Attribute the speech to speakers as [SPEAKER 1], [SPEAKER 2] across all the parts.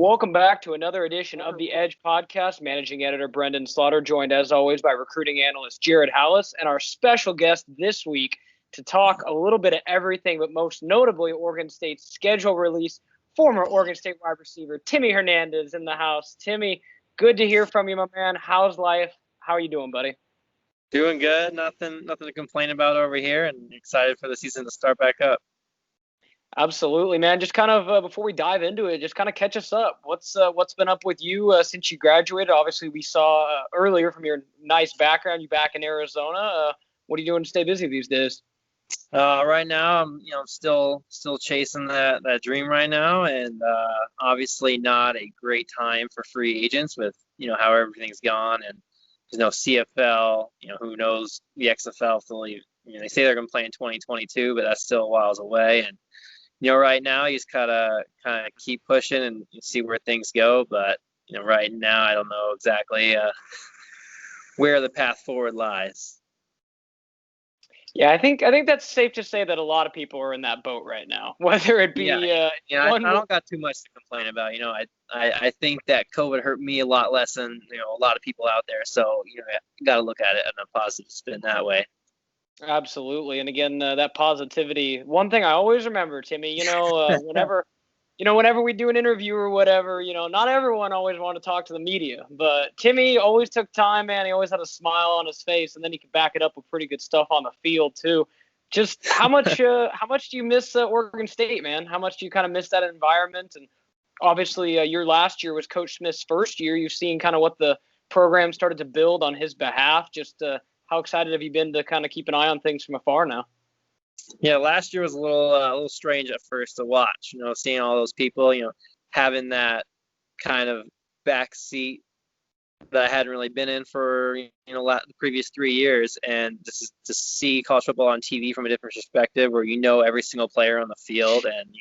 [SPEAKER 1] Welcome back to another edition of the Edge Podcast. Managing editor Brenden Slaughter, joined as always by recruiting analyst Jared Halus, and our special guest this week to talk a little bit of everything, but most notably Oregon State's schedule release. Former Oregon State wide receiver Timmy Hernandez in the house. Timmy, good to hear from you, my man. How's life? How are you doing, buddy?
[SPEAKER 2] Doing good. Nothing to complain about over here, and excited for the season to start back up.
[SPEAKER 1] Absolutely, man. Just kind of before we dive into it, just kind of catch us up. What's been up with you since you graduated? Obviously, we saw earlier from your nice background, you back in Arizona. What are you doing to stay busy these days?
[SPEAKER 2] Right now, I'm still chasing that dream right now, and obviously not a great time for free agents with how everything's gone, and CFL. Who knows the XFL still even. They say they're going to play in 2022, but that's still a while away, and right now you just gotta kind of keep pushing and see where things go. But right now I don't know exactly where the path forward lies.
[SPEAKER 1] Yeah, I think that's safe to say that a lot of people are in that boat right now. Whether it be
[SPEAKER 2] I don't got too much to complain about. I think that COVID hurt me a lot less than a lot of people out there. So I got to look at it in a positive spin that way.
[SPEAKER 1] Absolutely. And again, that positivity. One thing I always remember, Timmy, whenever we do an interview or whatever, not everyone always wanted to talk to the media, but Timmy always took time, man. He always had a smile on his face, and then he could back it up with pretty good stuff on the field too. Just how much do you miss Oregon State, man? How much do you kind of miss that environment? And obviously your last year was Coach Smith's first year. You've seen kind of what the program started to build on his behalf. Just how excited have you been to kind of keep an eye on things from afar now?
[SPEAKER 2] Yeah, last year was a little strange at first to watch. Seeing all those people, having that kind of back seat that I hadn't really been in for the previous 3 years, and just to see college football on TV from a different perspective, where every single player on the field, and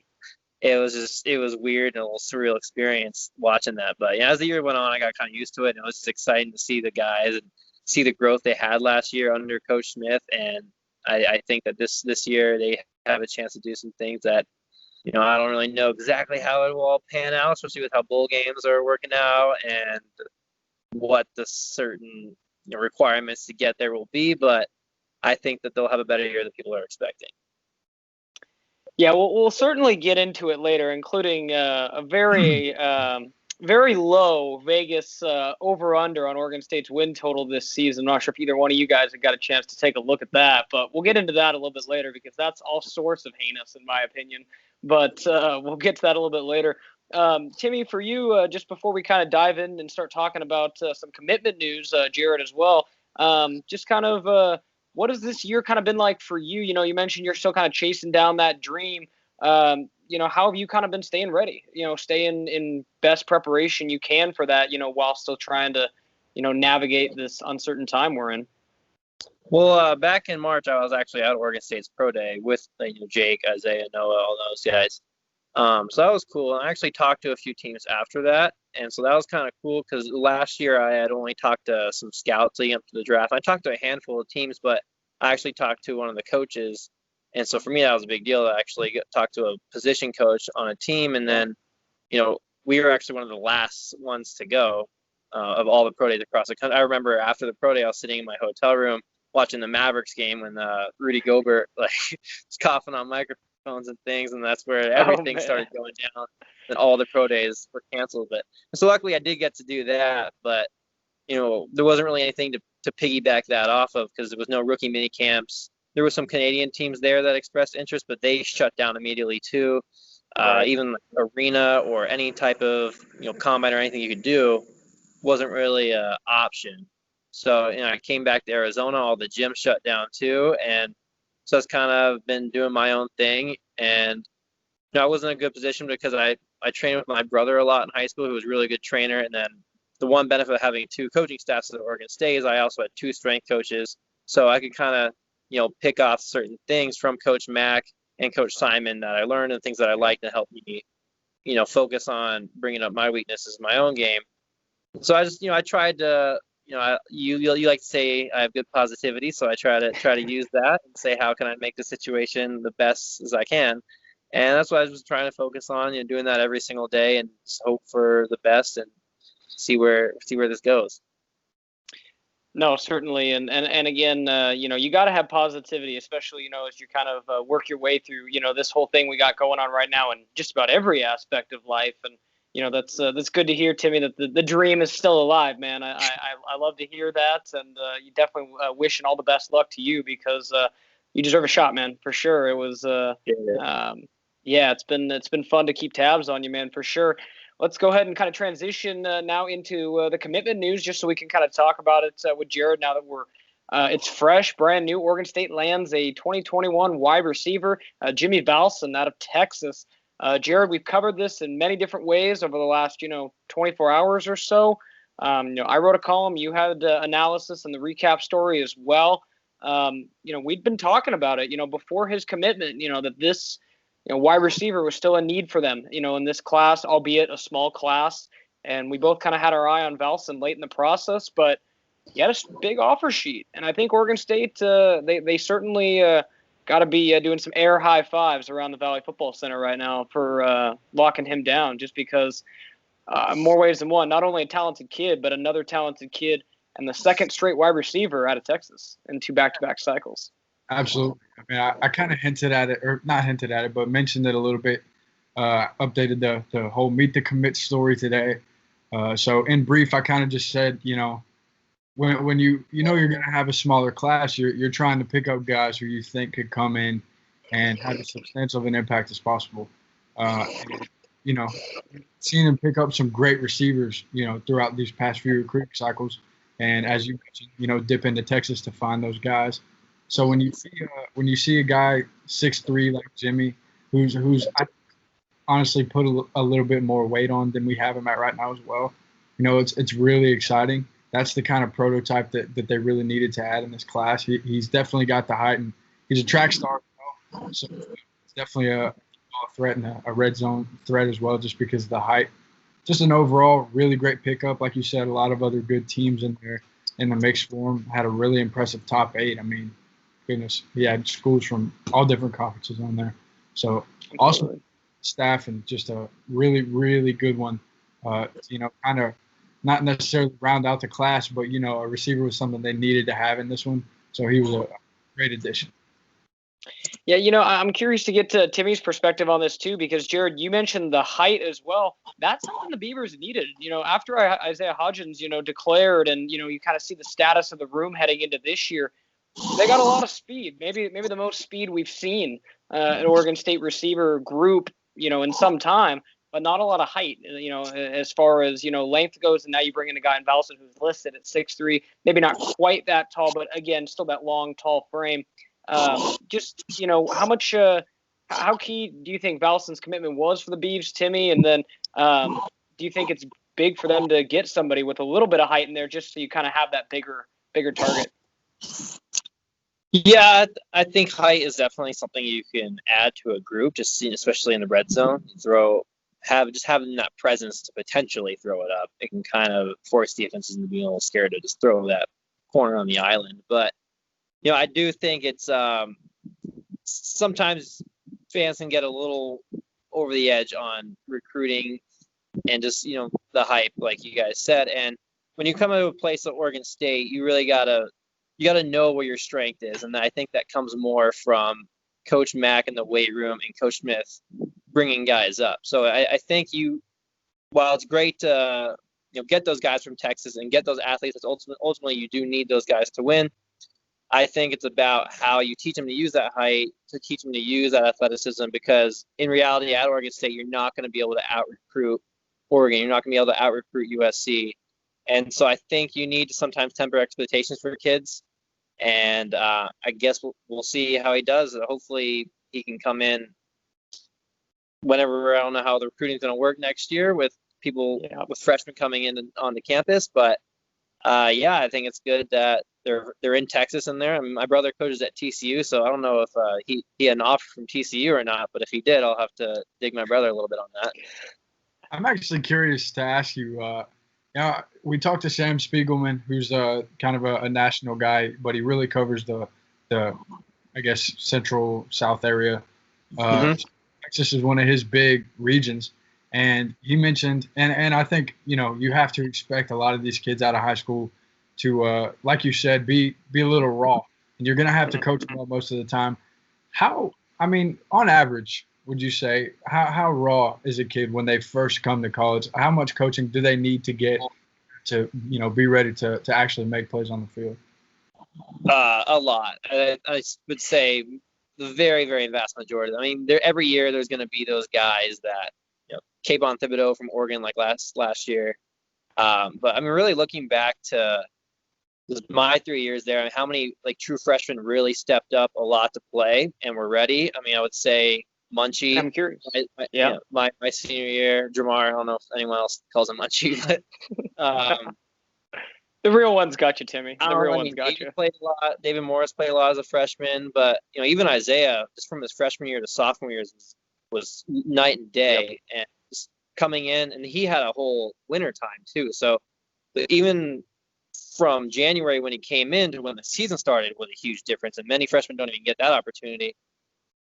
[SPEAKER 2] it was weird and a little surreal experience watching that. But as the year went on, I got kind of used to it, and it was just exciting to see the guys and see the growth they had last year under Coach Smith, and I think that this year they have a chance to do some things that I don't really know exactly how it will all pan out, especially with how bowl games are working out and what the certain requirements to get there will be. But I think that they'll have a better year than people are expecting.
[SPEAKER 1] Yeah, we'll certainly get into it later, including a very very low Vegas over-under on Oregon State's win total this season. I'm not sure if either one of you guys have got a chance to take a look at that, but we'll get into that a little bit later because that's all sorts of heinous in my opinion. But we'll get to that a little bit later. Timmy, for you, just before we kind of dive in and start talking about some commitment news, Jared as well, just kind of what has this year kind of been like for you? You mentioned you're still kind of chasing down that dream. How have you kind of been staying ready, staying in best preparation you can for that, while still trying to, navigate this uncertain time we're in?
[SPEAKER 2] Well, back in March, I was actually at Oregon State's Pro Day with Jake, Isaiah, Noah, all those guys. So that was cool. And I actually talked to a few teams after that. And so that was kind of cool because last year I had only talked to some scouts leading up to the draft. I talked to a handful of teams, but I actually talked to one of the coaches. And so for me, that was a big deal to actually talk to a position coach on a team. And then, we were actually one of the last ones to go of all the pro days across the country. I remember after the pro day, I was sitting in my hotel room watching the Mavericks game when Rudy Gobert was coughing on microphones and things. And that's where everything started going down. And all the pro days were canceled. But so luckily I did get to do that. But, there wasn't really anything to piggyback that off of because there was no rookie mini camps. There were some Canadian teams there that expressed interest, but they shut down immediately too. Even arena or any type of combine or anything you could do wasn't really an option. So I came back to Arizona, all the gyms shut down too, and so I've kind of been doing my own thing. And I wasn't in a good position because I trained with my brother a lot in high school, who was a really good trainer. And then the one benefit of having two coaching staffs at Oregon State is I also had two strength coaches, so I could kind of pick off certain things from Coach Mack and Coach Simon that I learned and things that I liked to help me, focus on bringing up my weaknesses in my own game. So I just, I tried to, you like to say I have good positivity, so I try to use that and say how can I make the situation the best as I can. And that's what I was trying to focus on, doing that every single day and just hope for the best and see where this goes.
[SPEAKER 1] No, certainly, and again, you got to have positivity, especially as you kind of work your way through this whole thing we got going on right now in just about every aspect of life, and that's good to hear, Timmy, that the dream is still alive, man. I love to hear that, and you definitely wishing all the best luck to you because you deserve a shot, man, for sure. It was yeah, it's been fun to keep tabs on you, man, for sure. Let's go ahead and kind of transition now into the commitment news, just so we can kind of talk about it with Jared now that it's fresh, brand new. Oregon State lands a 2021 wide receiver, Jimmy Valsin, out of Texas. Jared, we've covered this in many different ways over the last 24 hours or so. I wrote a column. You had analysis and the recap story as well. We'd been talking about it, before his commitment, that this wide receiver was still a need for them, in this class, albeit a small class. And we both kind of had our eye on Valsin late in the process, but he had a big offer sheet. And I think Oregon State, they certainly got to be doing some air high fives around the Valley Football Center right now for locking him down, just because more ways than one, not only a talented kid, but another talented kid and the second straight wide receiver out of Texas in 2 back-to-back cycles.
[SPEAKER 3] Absolutely. I mean, I kind of hinted at it, or not hinted at it, but mentioned it a little bit. Updated the whole meet the commit story today. So in brief, I kind of just said, when you're going to have a smaller class, you're trying to pick up guys who you think could come in and have as substantial of an impact as possible. Seeing him pick up some great receivers, throughout these past few recruiting cycles, and as you mentioned, dip into Texas to find those guys. So when you see a guy 6'3" like Jimmy, who's I honestly put a little bit more weight on than we have him at right now as well, it's really exciting. That's the kind of prototype that they really needed to add in this class. He's definitely got the height, and he's a track star, so it's definitely a threat and a red zone threat as well, just because of the height. Just an overall really great pickup. Like you said, a lot of other good teams in there in the mix for him. Had a really impressive top 8. I mean, goodness, he had schools from all different conferences on there. So awesome staff, and just a really, really good one. Kind of not necessarily round out the class, but, a receiver was something they needed to have in this one. So he was a great addition.
[SPEAKER 1] Yeah, I'm curious to get to Timmy's perspective on this too, because Jared, you mentioned the height as well. That's something the Beavers needed. After Isaiah Hodgins, declared, and you kind of see the status of the room heading into this year. They got a lot of speed, maybe the most speed we've seen an Oregon State receiver group, in some time, but not a lot of height, as far as, length goes. And now you bring in a guy in Valsin who's listed at 6'3", maybe not quite that tall, but again, still that long, tall frame. How key do you think Valsin's commitment was for the Beavs, Timmy? And then do you think it's big for them to get somebody with a little bit of height in there, just so you kind of have that bigger target?
[SPEAKER 2] Yeah, I think height is definitely something you can add to a group, especially in the red zone. Having that presence to potentially throw it up, it can kind of force defenses into being a little scared to just throw that corner on the island. But I do think it's sometimes fans can get a little over the edge on recruiting and just the hype, like you guys said. And when you come into a place like Oregon State, you really gotta know where your strength is, and I think that comes more from Coach Mack in the weight room and Coach Smith bringing guys up. So I think while it's great to get those guys from Texas and get those athletes, ultimately you do need those guys to win. I think it's about how you teach them to use that height, to teach them to use that athleticism, because in reality at Oregon State, you're not going to be able to out-recruit Oregon. You're not going to be able to out-recruit USC. And so I think you need to sometimes temper expectations for kids. And I guess we'll see how he does. Hopefully he can come in whenever. I don't know how the recruiting is going to work next year with with freshmen coming in on the campus. But I think it's good that they're in Texas in there. I mean, my brother coaches at TCU, so I don't know if he had an offer from TCU or not. But if he did, I'll have to dig my brother a little bit on that.
[SPEAKER 3] I'm actually curious to ask you. We talked to Sam Spiegelman, who's kind of a national guy, but he really covers the I guess, Central South area. I Texas is one of his big regions. And he mentioned, and I think, you have to expect a lot of these kids out of high school to, like you said, be a little raw. And you're going to have to coach them up most of the time. On average, would you say, how raw is a kid when they first come to college? How much coaching do they need to get to, be ready to actually make plays on the field?
[SPEAKER 2] A lot. I would say the very, very vast majority. I mean, every year there's going to be those guys that, Kayvon Thibodeau from Oregon, like last year. But I mean, really looking back to my 3 years there, I mean, how many like true freshmen really stepped up a lot to play and were ready? I mean, I would say Munchie.
[SPEAKER 1] I'm curious.
[SPEAKER 2] My senior year, Jamar. I don't know if anyone else calls him Munchie, but
[SPEAKER 1] the real ones got you, Timmy. The real ones got you.
[SPEAKER 2] Played a lot. David Morris played a lot as a freshman, but even Isaiah, just from his freshman year to sophomore years, was night and day. Yep. And just coming in, and he had a whole winter time too. So even from January when he came in to when the season started was a huge difference, and many freshmen don't even get that opportunity.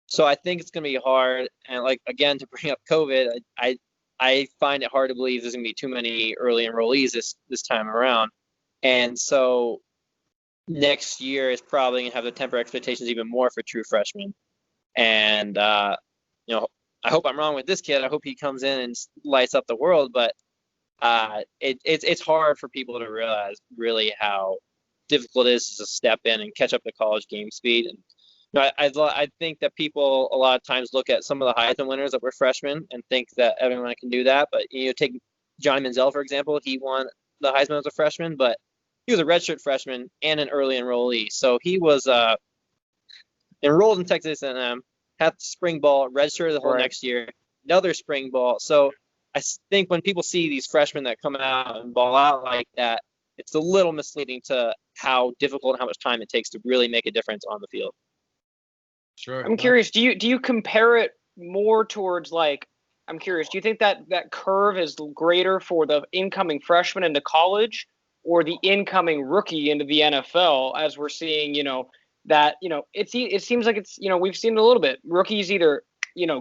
[SPEAKER 2] So I think it's going to be hard. And like, again, to bring up COVID, I find it hard to believe there's going to be too many early enrollees this time around. And so next year is probably going to have to temper expectations even more for true freshmen. And, I hope I'm wrong with this kid. I hope he comes in and lights up the world. But it's hard for people to realize really how difficult it is to step in and catch up to college game speed. And I think that people a lot of times look at some of the Heisman winners that were freshmen and think that everyone can do that. But take Johnny Manziel, for example. He won the Heisman as a freshman, but he was a redshirt freshman and an early enrollee. So he was enrolled in Texas A&M, had spring ball, redshirt the whole next year, another spring ball. So I think when people see these freshmen that come out and ball out like that, it's a little misleading to how difficult and how much time it takes to really make a difference on the field.
[SPEAKER 3] Sure.
[SPEAKER 1] I'm curious, do you compare it more towards I'm curious, do you think that curve is greater for the incoming freshman into college or the incoming rookie into the NFL, as we're seeing, it seems like it's, we've seen it a little bit. Rookies either,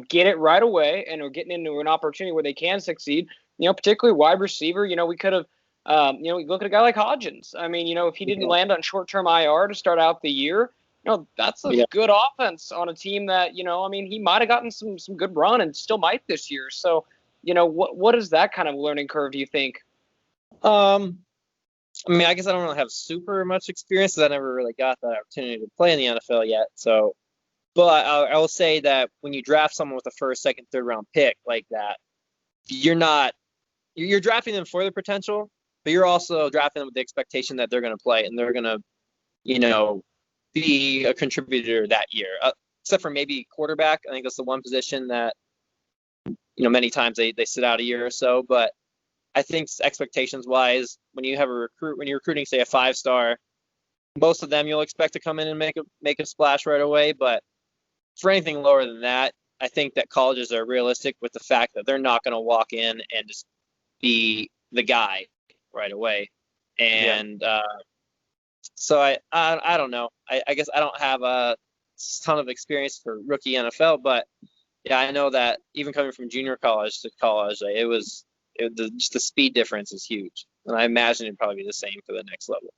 [SPEAKER 1] get it right away and are getting into an opportunity where they can succeed, particularly wide receiver. We could have, we look at a guy like Hodgins. I mean, if he didn't land on short-term IR to start out the year, that's a good offense on a team that, he might have gotten some good run and still might this year. So, what is that kind of learning curve, do you think?
[SPEAKER 2] I guess I don't really have super much experience because I never really got that opportunity to play in the NFL yet. So, but I will say that when you draft someone with a first, second, third round pick like that, you're drafting them for their potential, but you're also drafting them with the expectation that they're going to play and they're going to, be a contributor that year, except for maybe quarterback. I think that's the one position that, many times they sit out a year or so. But I think expectations wise, when you have when you're recruiting, say, a 5-star, most of them you'll expect to come in and make a splash right away. But for anything lower than that, I think that colleges are realistic with the fact that they're not going to walk in and just be the guy right away. And so I don't know. I guess I don't have a ton of experience for rookie NFL, but yeah, I know that even coming from junior college to college, just the speed difference is huge, and I imagine it'd probably be the same for the next level.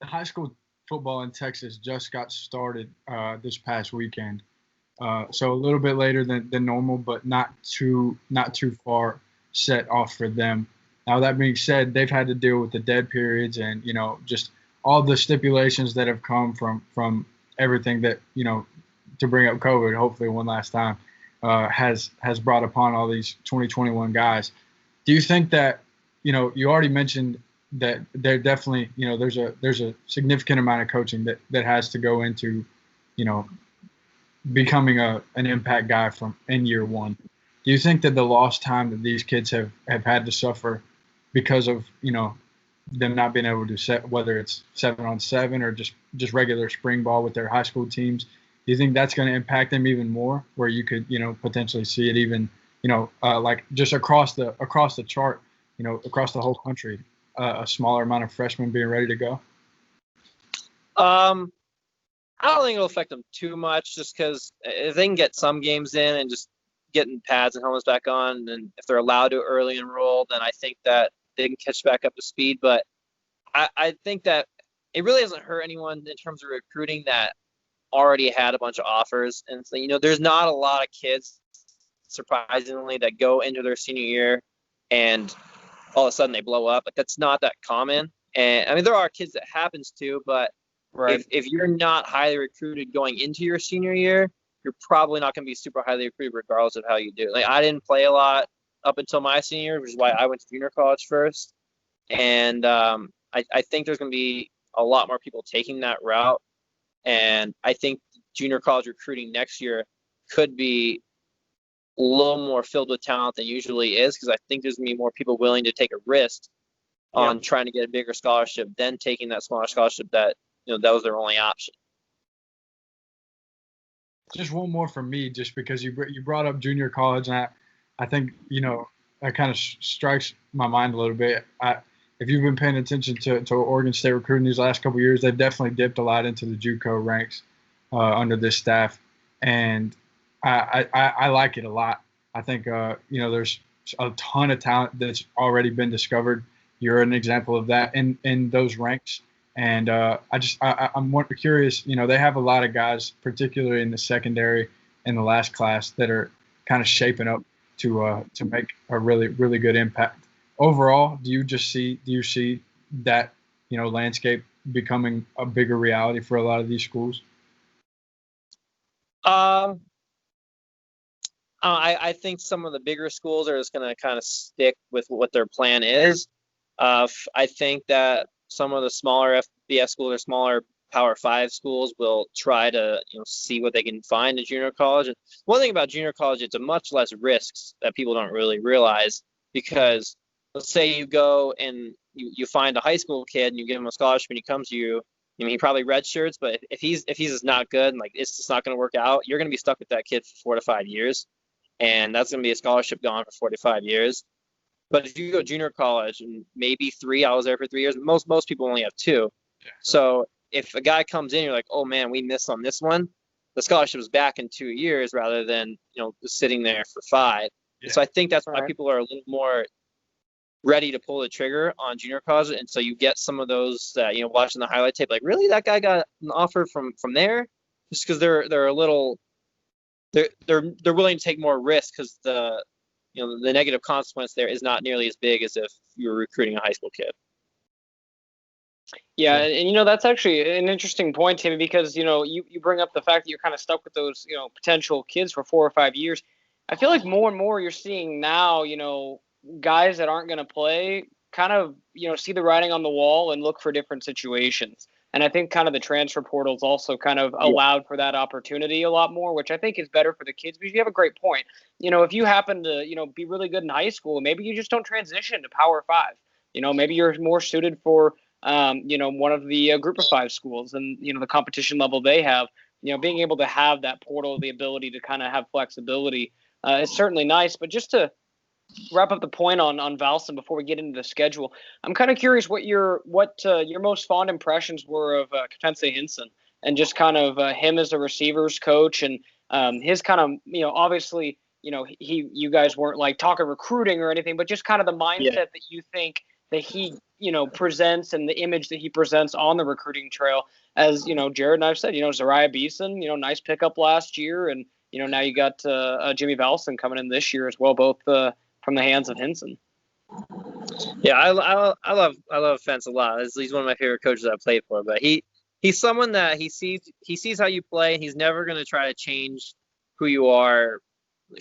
[SPEAKER 3] The high school football in Texas just got started this past weekend, so a little bit later than normal, but not too far set off for them. Now, that being said, they've had to deal with the dead periods and, just all the stipulations that have come from everything that, to bring up COVID, hopefully one last time, has brought upon all these 2021 guys. Do you think that, you already mentioned that they're definitely, there's a significant amount of coaching that has to go into, becoming an impact guy in year one. Do you think that the lost time that these kids have had to suffer because of, them not being able to set, whether it's 7-on-7 or just regular spring ball with their high school teams, do you think that's going to impact them even more, where you could, potentially see it even, like just across the chart, across the whole country, a smaller amount of freshmen being ready to go?
[SPEAKER 2] I don't think it'll affect them too much, just because if they can get some games in and just getting pads and helmets back on, and if they're allowed to early enroll, then I think that they can catch back up to speed. But I think that it really doesn't hurt anyone in terms of recruiting that already had a bunch of offers. And so, there's not a lot of kids, surprisingly, that go into their senior year and all of a sudden they blow up. Like, that's not that common. And I mean, there are kids that happens to, but
[SPEAKER 1] Right.
[SPEAKER 2] if you're not highly recruited going into your senior year, you're probably not going to be super highly recruited regardless of how you do. Like, I didn't play a lot up until my senior year, which is why I went to junior college first. And I think there's going to be a lot more people taking that route. And I think junior college recruiting next year could be a little more filled with talent than usually is, because I think there's going to be more people willing to take a risk on trying to get a bigger scholarship than taking that smaller scholarship that that was their only option.
[SPEAKER 3] Just one more from me, just because you brought up junior college, and I think that kind of strikes my mind a little bit. If you've been paying attention to Oregon State recruiting these last couple of years, they've definitely dipped a lot into the JUCO ranks under this staff, and I like it a lot. I think there's a ton of talent that's already been discovered. You're an example of that in those ranks. And I'm curious, they have a lot of guys, particularly in the secondary in the last class, that are kind of shaping up to make a really, really good impact. Overall, do you see that, landscape becoming a bigger reality for a lot of these schools?
[SPEAKER 2] I think some of the bigger schools are just going to kind of stick with what their plan is. I think that some of the smaller FBS schools or smaller Power 5 schools will try to see what they can find in junior college. And one thing about junior college, it's a much less risks that people don't really realize, because let's say you go and you find a high school kid and you give him a scholarship and he comes to you. I mean, he probably redshirts, but if he's just not good and like it's just not going to work out, you're going to be stuck with that kid for 4 to 5 years, and that's going to be a scholarship gone for 4 to 5 years. But if you go junior college, and maybe 3, I was there for 3 years. Most people only have 2. So if a guy comes in, you're like, oh man, we missed on this one. The scholarship is back in 2 years rather than sitting there for 5. Yeah. So I think that's why people are a little more ready to pull the trigger on junior college. And so you get some of those that watching the highlight tape, like, really, that guy got an offer from there, just because they're a little they're willing to take more risk, because the negative consequence there is not nearly as big as if you were recruiting a high school kid.
[SPEAKER 1] Yeah, and that's actually an interesting point, Timmy, because you bring up the fact that you're kind of stuck with those potential kids for 4 or 5 years. I feel like more and more you're seeing now, guys that aren't going to play kind of see the writing on the wall and look for different situations. And I think kind of the transfer portal's also kind of allowed for that opportunity a lot more, which I think is better for the kids, because you have a great point. If you happen to, be really good in high school, maybe you just don't transition to Power 5. Maybe you're more suited for, one of the group of 5 schools and, the competition level they have. Being able to have that portal, the ability to kind of have flexibility is certainly nice. But just to wrap up the point on Valsin before we get into the schedule, I'm kind of curious what your most fond impressions were of Katense Hinson, and just kind of him as a receivers coach, and his kind of obviously you guys weren't like talking recruiting or anything, but just kind of the mindset that you think that he presents, and the image that he presents on the recruiting trail. As Jared and I've said, Zariah Beeson, nice pickup last year, and now you got Jimmy Valsin coming in this year as well, both from the hands of Hinson.
[SPEAKER 2] Yeah, I love Fence a lot. He's one of my favorite coaches I've played for. But he's someone that he sees how you play, and he's never going to try to change who you are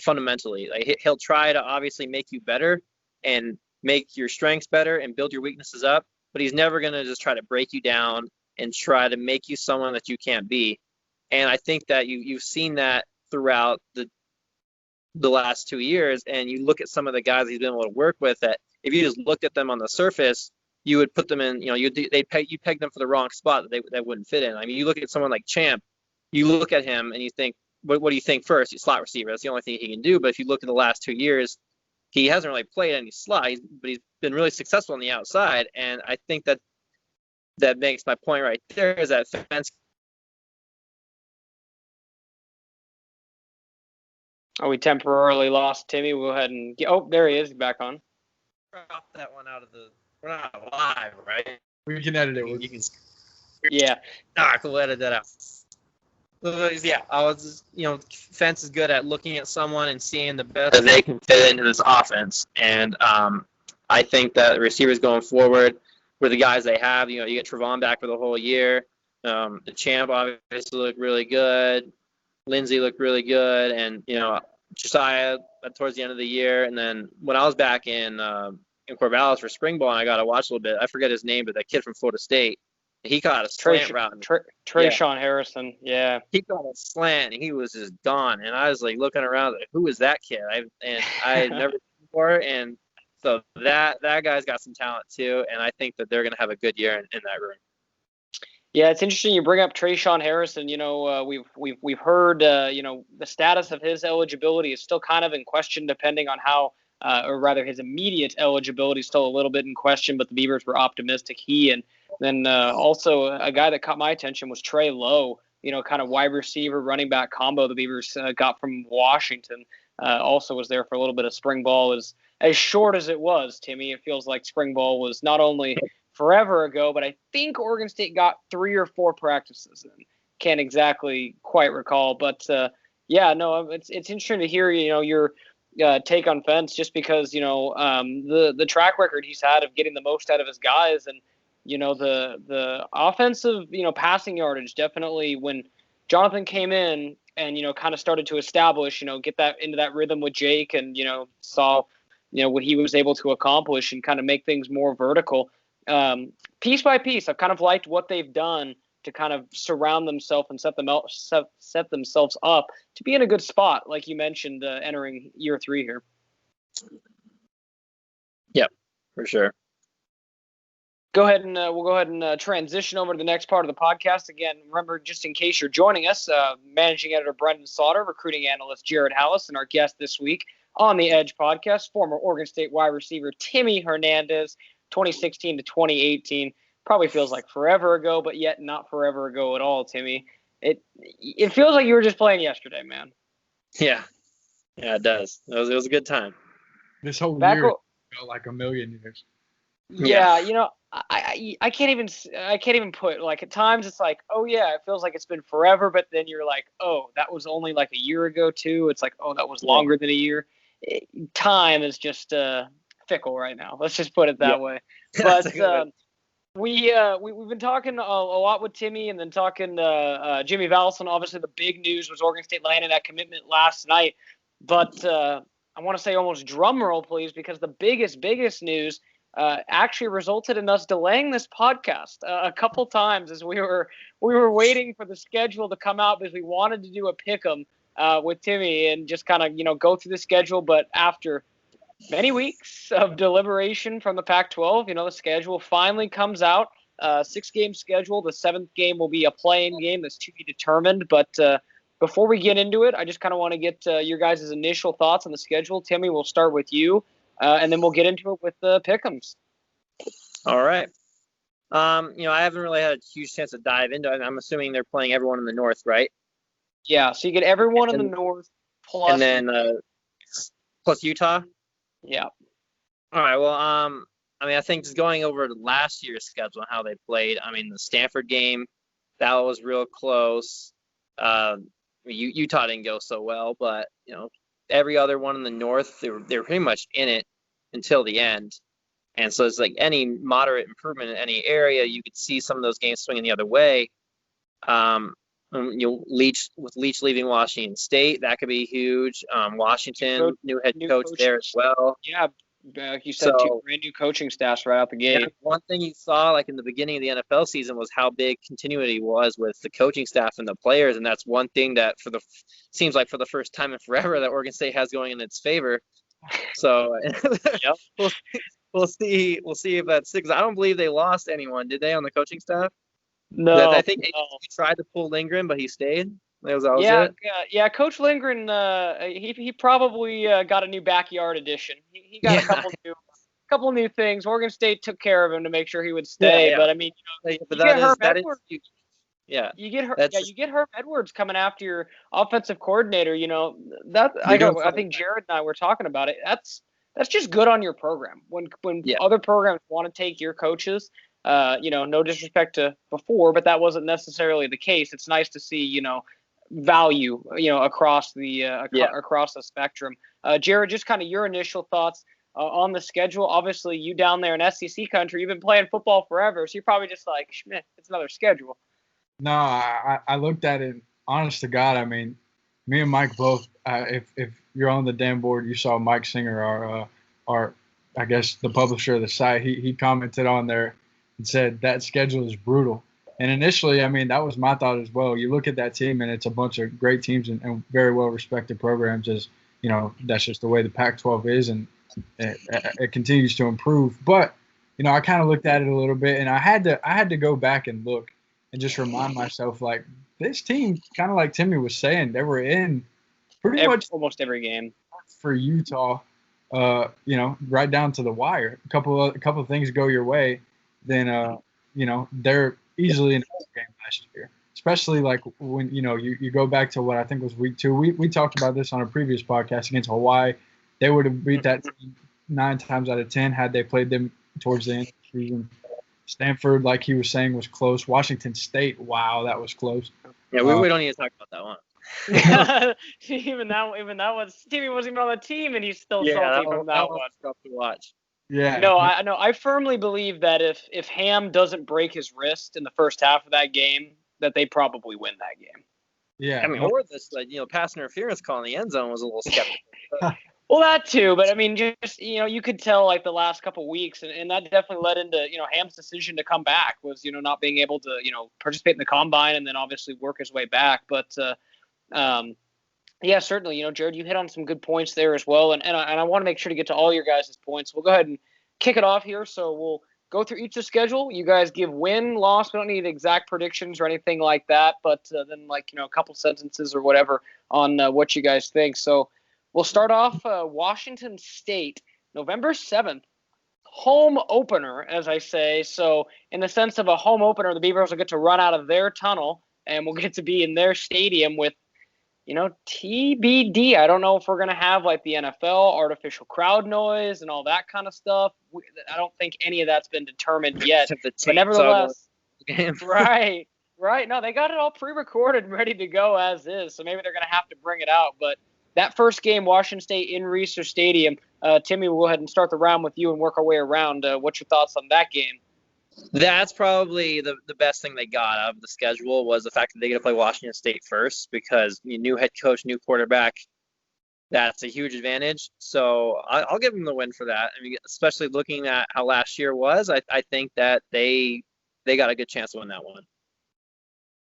[SPEAKER 2] fundamentally. Like, he'll try to obviously make you better and make your strengths better and build your weaknesses up, but he's never going to just try to break you down and try to make you someone that you can't be. And I think that you've seen that throughout the last 2 years, and you look at some of the guys he's been able to work with, that if you just looked at them on the surface, you would put them in, you peg them for the wrong spot that wouldn't fit in. I mean, you look at someone like Champ, you look at him and you think, what do you think first? He's slot receiver. That's the only thing he can do. But if you look at the last 2 years, he hasn't really played any slot, but he's been really successful on the outside. And I think that makes my point right there, is that Fence
[SPEAKER 1] Oh, we temporarily lost Timmy. We'll go ahead and there he is, back on.
[SPEAKER 2] Drop that one out of the. We're not live, right?
[SPEAKER 3] We can edit it.
[SPEAKER 2] You can.
[SPEAKER 1] Yeah.
[SPEAKER 2] We'll edit that out. Yeah, I was just, Fence is good at looking at someone and seeing the best that they can fit into this offense. And I think that the receivers going forward with the guys they have, you get Trevon back for the whole year. The Champ obviously looked really good. Lindsey looked really good. And, Josiah towards the end of the year. And then when I was back in Corvallis for spring ball and I got to watch a little bit, I forget his name, but that kid from Florida State, he caught a slant route.
[SPEAKER 1] Trayshawn Harrison, yeah.
[SPEAKER 2] He caught a slant, and he was just gone. And I was, looking around, who is that kid? I had never seen before. And so that guy's got some talent, too. And I think that they're going to have a good year in that room.
[SPEAKER 1] Yeah, it's interesting you bring up Trayshawn Harrison. We've heard, the status of his eligibility is still kind of in question depending on how or rather his immediate eligibility is still a little bit in question, but the Beavers were optimistic. He and then also a guy that caught my attention was Trey Lowe, kind of wide receiver, running back combo the Beavers got from Washington. Also was there for a little bit of spring ball. As short as it was, Timmy, it feels like spring ball was not only forever ago, but I think Oregon State got 3 or 4 practices in. Can't exactly quite recall, but it's interesting to hear, your take on Fence, just because the track record he's had of getting the most out of his guys, and the offensive passing yardage definitely when Jonathan came in and kind of started to establish get that into that rhythm with Jake, and saw what he was able to accomplish and kind of make things more vertical piece by piece. I've kind of liked what they've done to kind of surround themselves and set themselves up to be in a good spot, like you mentioned, entering year 3 here.
[SPEAKER 2] Yep, for sure.
[SPEAKER 1] We'll go ahead and transition over to the next part of the podcast. Again, remember, just in case you're joining us, managing editor Brenden Slaughter, recruiting analyst Jared Halus, and our guest this week on the Edge podcast, former Oregon State wide receiver Timmy Hernandez, 2016 to 2018. Probably feels like forever ago, but yet not forever ago at all, Timmy. It feels like you were just playing yesterday, man.
[SPEAKER 2] Yeah, it does. It was a good time.
[SPEAKER 3] This whole year felt like a million years.
[SPEAKER 1] Yeah, I can't even put, like, at times it's like, oh yeah, it feels like it's been forever, but then you're like, oh, that was only like a year ago too. It's like, oh, that was longer than a year. Time is just fickle right now. Let's just put it that way. But we've been talking a lot with Timmy, and then talking Jimmy Valsin. Obviously, the big news was Oregon State landing that commitment last night. But I want to say almost drum roll, please, because the biggest news actually resulted in us delaying this podcast a couple times as we were waiting for the schedule to come out, because we wanted to do a pick'em with Timmy and just kind of go through the schedule. But after many weeks of deliberation from the Pac-12, the schedule finally comes out. 6-game schedule. The 7th game will be a play-in game that's to be determined. But before we get into it, I just kind of want to get your guys' initial thoughts on the schedule. Timmy, we'll start with you, and then we'll get into it with the pick'ems.
[SPEAKER 2] All right. I haven't really had a huge chance to dive into it. I'm assuming they're playing everyone in the North, right?
[SPEAKER 1] Yeah, so you get everyone in the North plus.
[SPEAKER 2] And then plus Utah?
[SPEAKER 1] Yeah.
[SPEAKER 2] All right. Well, I think just going over last year's schedule and how they played. The Stanford game, that was real close. Utah didn't go so well, but every other one in the North, they were pretty much in it until the end. And so it's like any moderate improvement in any area, you could see some of those games swinging the other way. Leach leaving Washington State, that could be huge. Washington, new head coach there as well.
[SPEAKER 1] Yeah, like you said, 2 brand new coaching staffs right out the gate.
[SPEAKER 2] Yeah, one thing you saw, like in the beginning of the NFL season, was how big continuity was with the coaching staff and the players, and that's one thing that seems like for the first time in forever that Oregon State has going in its favor. So we'll see if that sticks. I don't believe they lost anyone, did they, on the coaching staff?
[SPEAKER 1] No,
[SPEAKER 2] I think he tried to pull Lindgren, but he stayed. That was it.
[SPEAKER 1] Yeah. Coach Lindgren, he probably got a new backyard edition. He got a couple new things. Oregon State took care of him to make sure he would stay.
[SPEAKER 2] Yeah.
[SPEAKER 1] But
[SPEAKER 2] but that is huge. Yeah.
[SPEAKER 1] You get Herb Edwards coming after your offensive coordinator. I think Jared and I were talking about it. That's just good on your program. When other programs want to take your coaches, no disrespect to before, but that wasn't necessarily the case. It's nice to see, value, across the across the spectrum. Jared, just kind of your initial thoughts on the schedule. Obviously, you down there in SEC country, you've been playing football forever, so you're probably just like, Schmidt, it's another schedule.
[SPEAKER 3] No, I looked at it. Honest to God, I mean, me and Mike both. If you're on the damn board, you saw Mike Singer, our I guess the publisher of the site. He commented on there and said that schedule is brutal. And initially, I mean, that was my thought as well. You look at that team, and it's a bunch of great teams and very well respected programs. As that's just the way the Pac-12 is, and it continues to improve. But I kind of looked at it a little bit, and I had to go back and look and just remind myself, like, this team, kind of like Timmy was saying, they were in pretty much
[SPEAKER 1] almost every game
[SPEAKER 3] for Utah, right down to the wire. A couple of things go your way, then they're easily in the game last year. Especially like when you go back to what I think was week 2. We talked about this on a previous podcast against Hawaii. They would have beat that team 9 times out of 10 had they played them towards the end of the season. Stanford, like he was saying, was close. Washington State, wow, that was close.
[SPEAKER 2] Yeah, we don't need to talk about that one.
[SPEAKER 1] even that was Timmy wasn't even on the team, and he's still salty from that one.
[SPEAKER 2] Tough to watch.
[SPEAKER 3] Yeah.
[SPEAKER 1] No, I firmly believe that if Ham doesn't break his wrist in the first half of that game, that they probably win that game.
[SPEAKER 3] Yeah.
[SPEAKER 2] I mean, or this pass interference call in the end zone was a little skeptical.
[SPEAKER 1] Well, that too, but I mean, just you could tell like the last couple of weeks, and that definitely led into Ham's decision to come back was not being able to participate in the combine and then obviously work his way back. But yeah, certainly, Jared, you hit on some good points there as well, and I want to make sure to get to all your guys' points. We'll go ahead and kick it off here. So we'll go through each of the schedule. You guys give win, loss. We don't need exact predictions or anything like that, but then a couple sentences or whatever on what you guys think. So. We'll start off Washington State, November 7th, home opener, as I say. So in the sense of a home opener, the Beavers will get to run out of their tunnel, and we'll get to be in their stadium with, TBD. I don't know if we're going to have like the NFL, artificial crowd noise, and all that kind of stuff. I don't think any of that's been determined yet. But nevertheless, right. No, they got it all pre-recorded and ready to go as is. So maybe they're going to have to bring it out, but that first game, Washington State in Reser Stadium. Timmy, we'll go ahead and start the round with you and work our way around. What's your thoughts on that game?
[SPEAKER 2] That's probably the best thing they got out of the schedule was the fact that they get to play Washington State first because new head coach, new quarterback. That's a huge advantage. So I'll give them the win for that. I mean, especially looking at how last year was, I think that they got a good chance to win that one.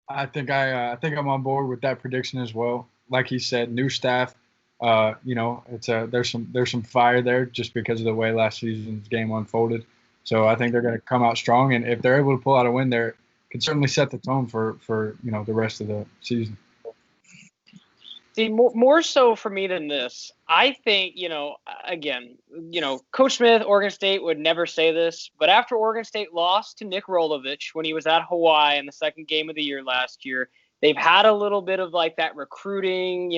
[SPEAKER 3] I think I'm on board with that prediction as well. Like he said, new staff. There's some fire there just because of the way last season's game unfolded. So I think they're going to come out strong, and if they're able to pull out a win, they can certainly set the tone for the rest of the season.
[SPEAKER 1] See, more so for me than this, I think Coach Smith, Oregon State would never say this, but after Oregon State lost to Nick Rolovich when he was at Hawaii in the second game of the year last year. They've had a little bit of like that recruiting,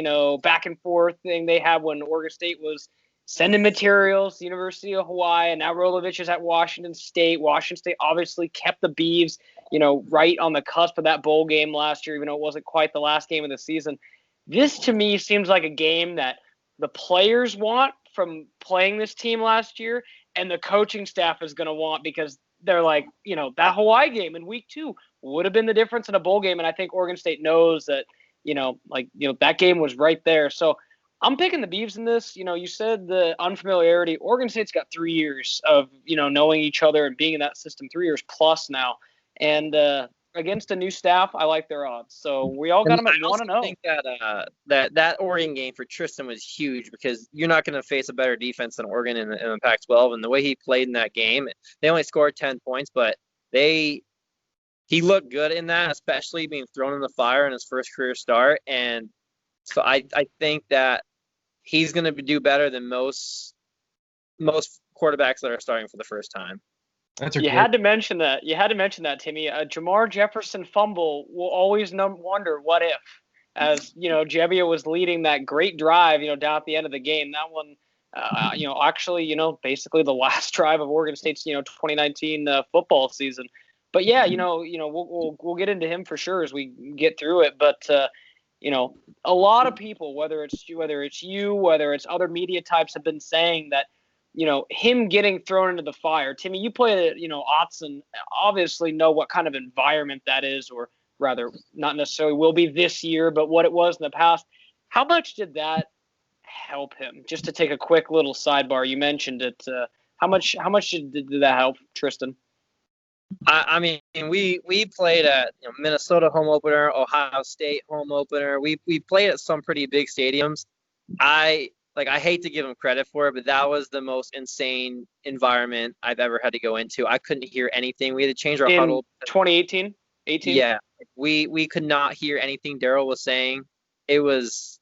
[SPEAKER 1] back and forth thing they had when Oregon State was sending materials to the University of Hawaii, and now Rolovich is at Washington State. Washington State obviously kept the Beavs, right on the cusp of that bowl game last year, even though it wasn't quite the last game of the season. This, to me, seems like a game that the players want from playing this team last year, and the coaching staff is going to want because they're like, that Hawaii game in week 2 would have been the difference in a bowl game. And I think Oregon State knows that, that game was right there. So I'm picking the Beavs in this. You said the unfamiliarity. Oregon State's got 3 years of, knowing each other and being in that system, 3 years plus now. And against a new staff, I like their odds. So we all got them at 1-0.
[SPEAKER 2] I think that Oregon game for Tristan was huge because you're not going to face a better defense than Oregon in the Pac-12. And the way he played in that game, they only scored 10 points, but he looked good in that, especially being thrown in the fire in his first career start. And so I think that he's going to do better than most quarterbacks that are starting for the first time.
[SPEAKER 1] You had to mention that. Timmy. A Jamar Jefferson fumble will always wonder what if. As Jebbia was leading that great drive, down at the end of the game. That one, actually, basically the last drive of Oregon State's, 2019 football season. But yeah, we'll get into him for sure as we get through it. But a lot of people, whether it's you, whether it's other media types, have been saying that, him getting thrown into the fire. Timmy, you played at, Autzen, obviously know what kind of environment that is, or rather not necessarily will be this year, but what it was in the past. How much did that help him? Just to take a quick little sidebar, you mentioned it. How much did that help, Tristan?
[SPEAKER 2] I mean, we played at Minnesota home opener, Ohio State home opener. We played at some pretty big stadiums. I hate to give him credit for it, but that was the most insane environment I've ever had to go into. I couldn't hear anything. We had to change our huddle.
[SPEAKER 1] 2018? 18?
[SPEAKER 2] Yeah. We could not hear anything Daryl was saying. It was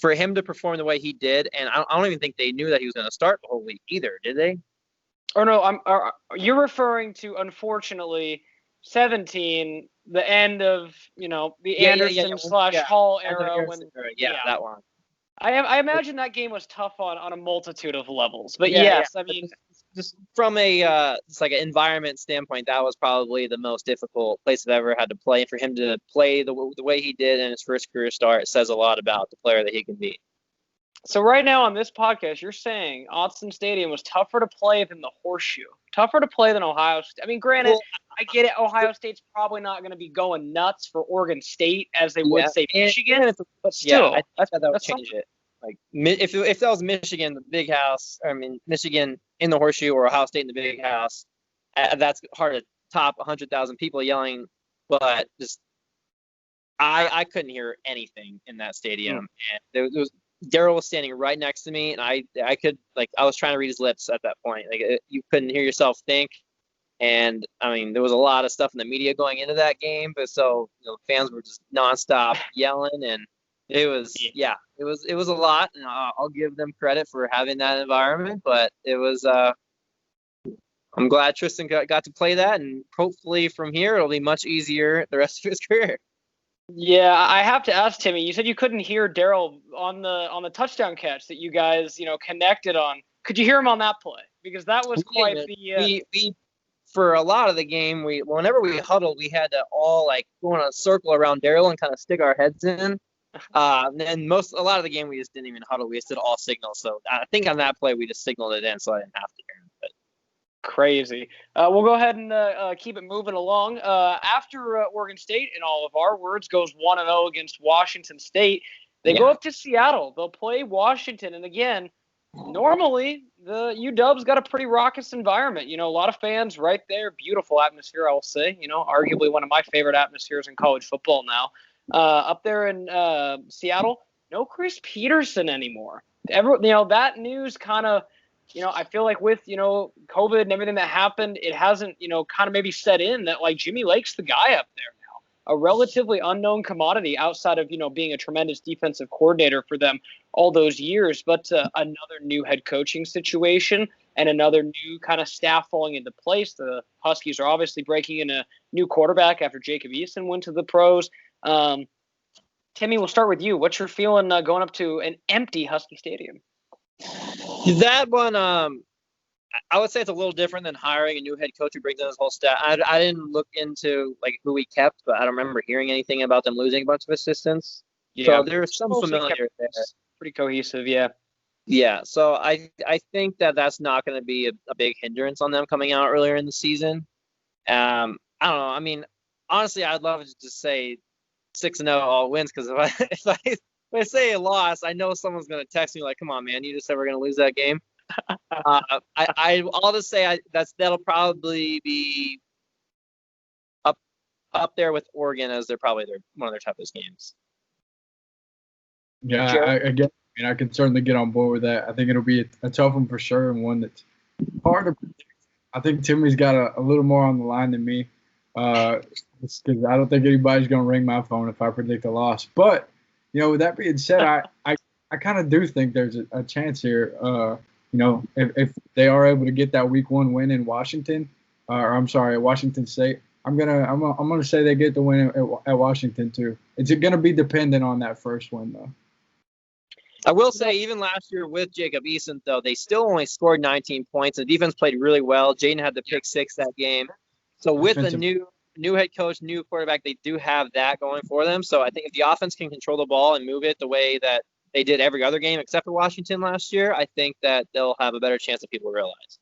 [SPEAKER 2] for him to perform the way he did, and I don't even think they knew that he was going to start the whole week either, did they?
[SPEAKER 1] Or no, you're referring to, unfortunately, 17, the end of, the Anderson / Hall era.
[SPEAKER 2] That one.
[SPEAKER 1] I imagine that game was tough on a multitude of levels. But yes, I mean,
[SPEAKER 2] just from a just like an environment standpoint, that was probably the most difficult place I've ever had to play. For him to play the way he did in his first career start, it says a lot about the player that he can be.
[SPEAKER 1] So right now on this podcast, you're saying Autzen Stadium was tougher to play than the Horseshoe, tougher to play than Ohio State. I mean, granted, I get it. Ohio State's probably not going to be going nuts for Oregon State as they would say Michigan, but still,
[SPEAKER 2] I thought that would change it. Like if that was Michigan, the Big House, Michigan in the Horseshoe or Ohio State in the Big House, that's hard to top 100,000 people yelling. But just I couldn't hear anything in that stadium, and there was. Daryl was standing right next to me, and I could I was trying to read his lips at that point. You couldn't hear yourself think, and I mean there was a lot of stuff in the media going into that game, but so fans were just nonstop yelling, and it was it was a lot, and I'll give them credit for having that environment, but it was I'm glad Tristan got to play that, and hopefully from here it'll be much easier the rest of his career.
[SPEAKER 1] Yeah, I have to ask Timmy. You said you couldn't hear Daryl on the touchdown catch that you guys connected on. Could you hear him on that play? Because that was quite the.
[SPEAKER 2] We for a lot of the game, whenever we huddled, we had to all go in a circle around Daryl and kind of stick our heads in. And then a lot of the game we just didn't even huddle. We just did all signals. So I think on that play we just signaled it in, so I didn't have to hear him. But.
[SPEAKER 1] Crazy. We'll go ahead and keep it moving along. After Oregon State, in all of our words, goes 1-0 against Washington State, they go up to Seattle. They'll play Washington. And again, normally the UW's got a pretty raucous environment. A lot of fans right there. Beautiful atmosphere, I will say. Arguably one of my favorite atmospheres in college football now. Up there in Seattle, no Chris Peterson anymore. That news kind of, I feel like with, COVID and everything that happened, it hasn't, kind of maybe set in that Jimmy Lake's the guy up there now, a relatively unknown commodity outside of, being a tremendous defensive coordinator for them all those years, but another new head coaching situation and another new kind of staff falling into place. The Huskies are obviously breaking in a new quarterback after Jacob Eason went to the pros. Timmy, we'll start with you. What's your feeling going up to an empty Husky Stadium?
[SPEAKER 2] That one, I would say it's a little different than hiring a new head coach who brings in his whole staff. I didn't look into who we kept, but I don't remember hearing anything about them losing a bunch of assistants. Yeah, so there's some familiar there.
[SPEAKER 1] Pretty cohesive, yeah.
[SPEAKER 2] Yeah, so I think that's not going to be a big hindrance on them coming out earlier in the season. I don't know. I mean, honestly, I'd love to just say 6-0 all wins, because if I say a loss, I know someone's going to text me come on, man, you just said we're going to lose that game. I'll just say that'll probably be up there with Oregon as they're probably one of their toughest games.
[SPEAKER 3] Yeah, I can certainly get on board with that. I think it'll be a tough one for sure, and one that's hard to predict. I think Timmy's got a little more on the line than me, because I don't think anybody's going to ring my phone if I predict a loss. But with that being said, I kind of do think there's a chance here. if they are able to get that Week 1 win in Washington, Washington State, I'm gonna say they get the win at Washington too. It's gonna be dependent on that first win though.
[SPEAKER 2] I will say, even last year with Jacob Eason, though, they still only scored 19 points. The defense played really well. Jaden had the pick 6 that game. So with the new head coach, new quarterback, they do have that going for them. So I think if the offense can control the ball and move it the way that they did every other game except for Washington last year, I think that they'll have a better chance than people realize.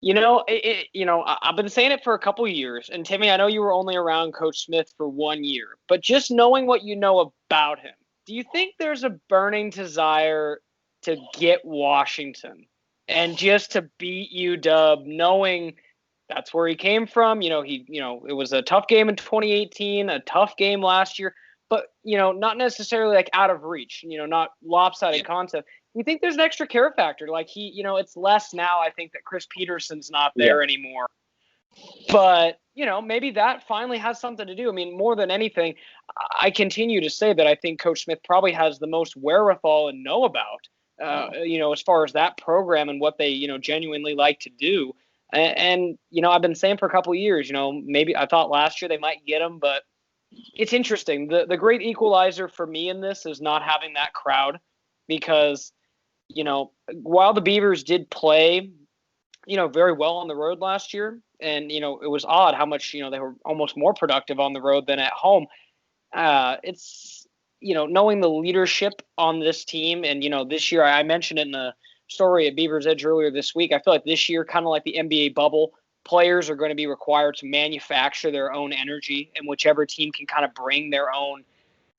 [SPEAKER 1] I've been saying it for a couple of years, and Timmy, I know you were only around Coach Smith for 1 year, but just knowing what you know about him, do you think there's a burning desire to get Washington and just to beat UW, knowing that's where he came from? It was a tough game in 2018, a tough game last year, but not necessarily like out of reach, not lopsided concept. You think there's an extra care factor? Like it's less now. I think that Chris Peterson's not there anymore. But, maybe that finally has something to do. I mean, more than anything, I continue to say that I think Coach Smith probably has the most wherewithal and know about, as far as that program and what they, genuinely like to do. And I've been saying for a couple of years, maybe I thought last year they might get him, but it's interesting. The great equalizer for me in this is not having that crowd because, while the Beavers did play, very well on the road last year, and, it was odd how much, they were almost more productive on the road than at home. It's, knowing the leadership on this team and, this year, I mentioned in the story at Beavers Edge earlier this week, I feel like this year, kind of like the NBA bubble, players are going to be required to manufacture their own energy, and whichever team can kind of bring their own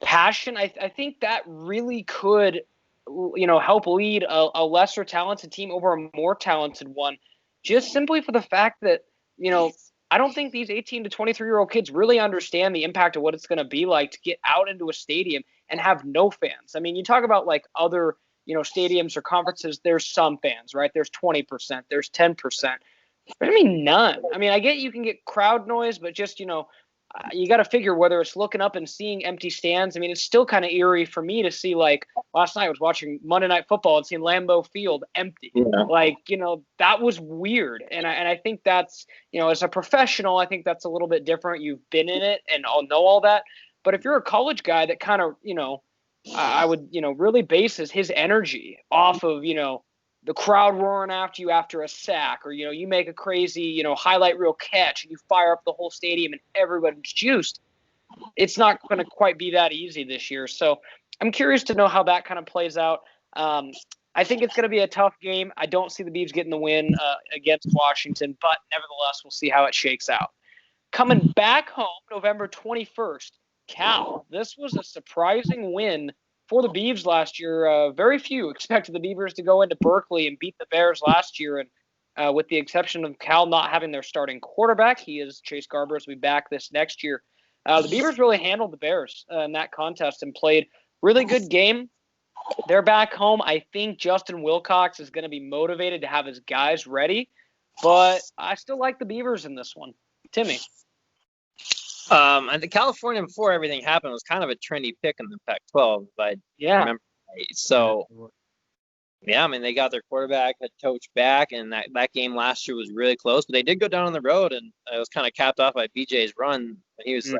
[SPEAKER 1] passion. I think that really could, help lead a lesser talented team over a more talented one, just simply for the fact that, I don't think these 18 to 23-year-old kids really understand the impact of what it's going to be like to get out into a stadium and have no fans. I mean, you talk about like other, stadiums or conferences, there's some fans, right? There's 20%, there's 10%. But I mean, none. I mean, I get you can get crowd noise, but just, you got to figure whether it's looking up and seeing empty stands. I mean, it's still kind of eerie for me to see, like, last night I was watching Monday Night Football and seeing Lambeau Field empty. Yeah. Like, that was weird. And I think that's, as a professional, I think that's a little bit different. You've been in it and I'll know all that. But if you're a college guy that kind of, I would, really bases his energy off of, the crowd roaring after you after a sack, or, you make a crazy, highlight reel catch and you fire up the whole stadium and everybody's juiced. It's not going to quite be that easy this year. So I'm curious to know how that kind of plays out. I think it's going to be a tough game. I don't see the Beavs getting the win against Washington, but nevertheless, we'll see how it shakes out. Coming back home, November 21st, Cal. This was a surprising win for the Beavs last year. Very few expected the Beavers to go into Berkeley and beat the Bears last year, and with the exception of Cal not having their starting quarterback, Chase Garbers will be back this next year. The Beavers really handled the Bears in that contest and played really good game. They're back home. I think Justin Wilcox is going to be motivated to have his guys ready, but I still like the Beavers in this one. Timmy.
[SPEAKER 2] I think California, before everything happened, was kind of a trendy pick in the Pac-12, if I remember right. So, I mean, they got their quarterback, head coach back, and that game last year was really close. But they did go down on the road, and it was kind of capped off by BJ's run. And he was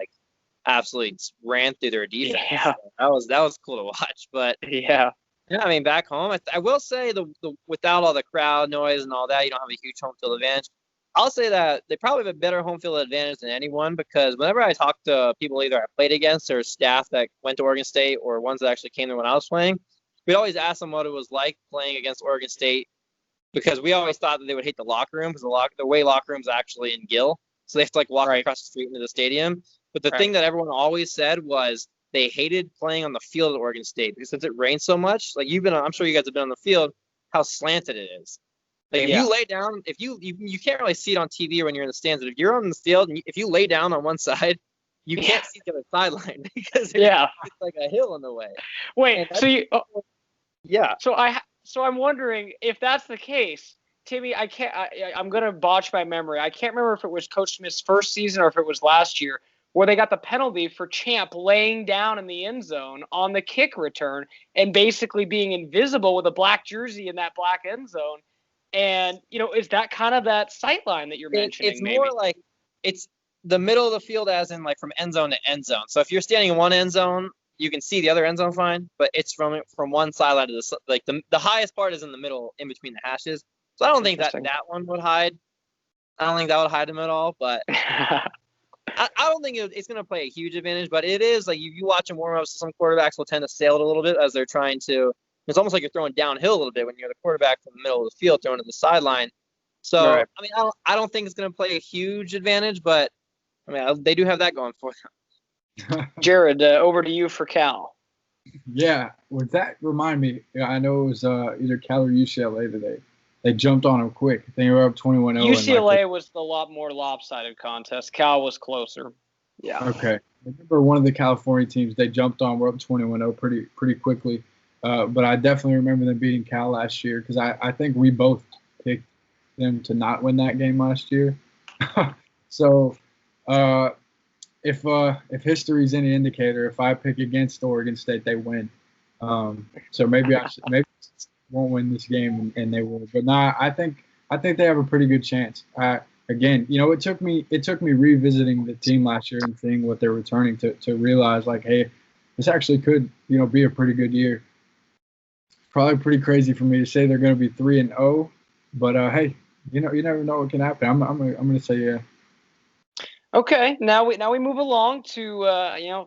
[SPEAKER 2] absolutely ran through their defense. Yeah. So that was cool to watch. But yeah, I mean, back home, I will say the without all the crowd noise and all that, you don't have a huge home field advantage. I'll say that they probably have a better home field advantage than anyone, because whenever I talk to people either I played against or staff that went to Oregon State or ones that actually came there when I was playing, we'd always ask them what it was like playing against Oregon State, because we always thought that they would hate the locker room, because the way locker rooms actually in Gill, so they have to walk across the street into the stadium. But the thing that everyone always said was they hated playing on the field at Oregon State, because since it rains so much, like I'm sure you guys have been on the field, how slanted it is. Like if you lay down, if you can't really see it on TV or when you're in the stands, but if you're on the field and if you lay down on one side, you can't see the other sideline because it's like a hill in the way.
[SPEAKER 1] Wait, So I'm wondering if that's the case, Timmy. I'm gonna botch my memory. I can't remember if it was Coach Smith's first season or if it was last year. where they got the penalty for Champ laying down in the end zone on the kick return and basically being invisible with a black jersey in that black end zone. And, is that kind of that sight line that you're mentioning?
[SPEAKER 2] It's more like it's the middle of the field, as in like from end zone to end zone. So if you're standing in one end zone, you can see the other end zone fine, but it's from one sideline to the highest part is in the middle, in between the hashes. So I don't think that one would hide. I don't think that would hide him at all. But I don't think it's going to play a huge advantage. But it is like you watch them warm ups. Some quarterbacks will tend to sail it a little bit as they're trying to. It's almost like you're throwing downhill a little bit when you're the quarterback from the middle of the field throwing to the sideline. So, right. I mean, I don't think it's going to play a huge advantage, but I mean, they do have that going for them.
[SPEAKER 1] Jared, over to you for Cal.
[SPEAKER 3] Yeah, with that, remind me, I know it was either Cal or UCLA today. They jumped on them quick. They were up 21-0.
[SPEAKER 1] UCLA was the lot more lopsided contest. Cal was closer. Yeah.
[SPEAKER 3] Okay. I remember one of the California teams they jumped on. We're up 21-0 pretty quickly. But I definitely remember them beating Cal last year because I think we both picked them to not win that game last year. So if history's any indicator, if I pick against Oregon State, they win. So maybe I won't win this game and they will. But nah, I think they have a pretty good chance. Again, it took me revisiting the team last year and seeing what they're returning to realize like, hey, this actually could be a pretty good year. Probably pretty crazy for me to say they're going to be 3-0, but hey, you never know what can happen. I'm going to say yeah.
[SPEAKER 1] Okay, now we move along to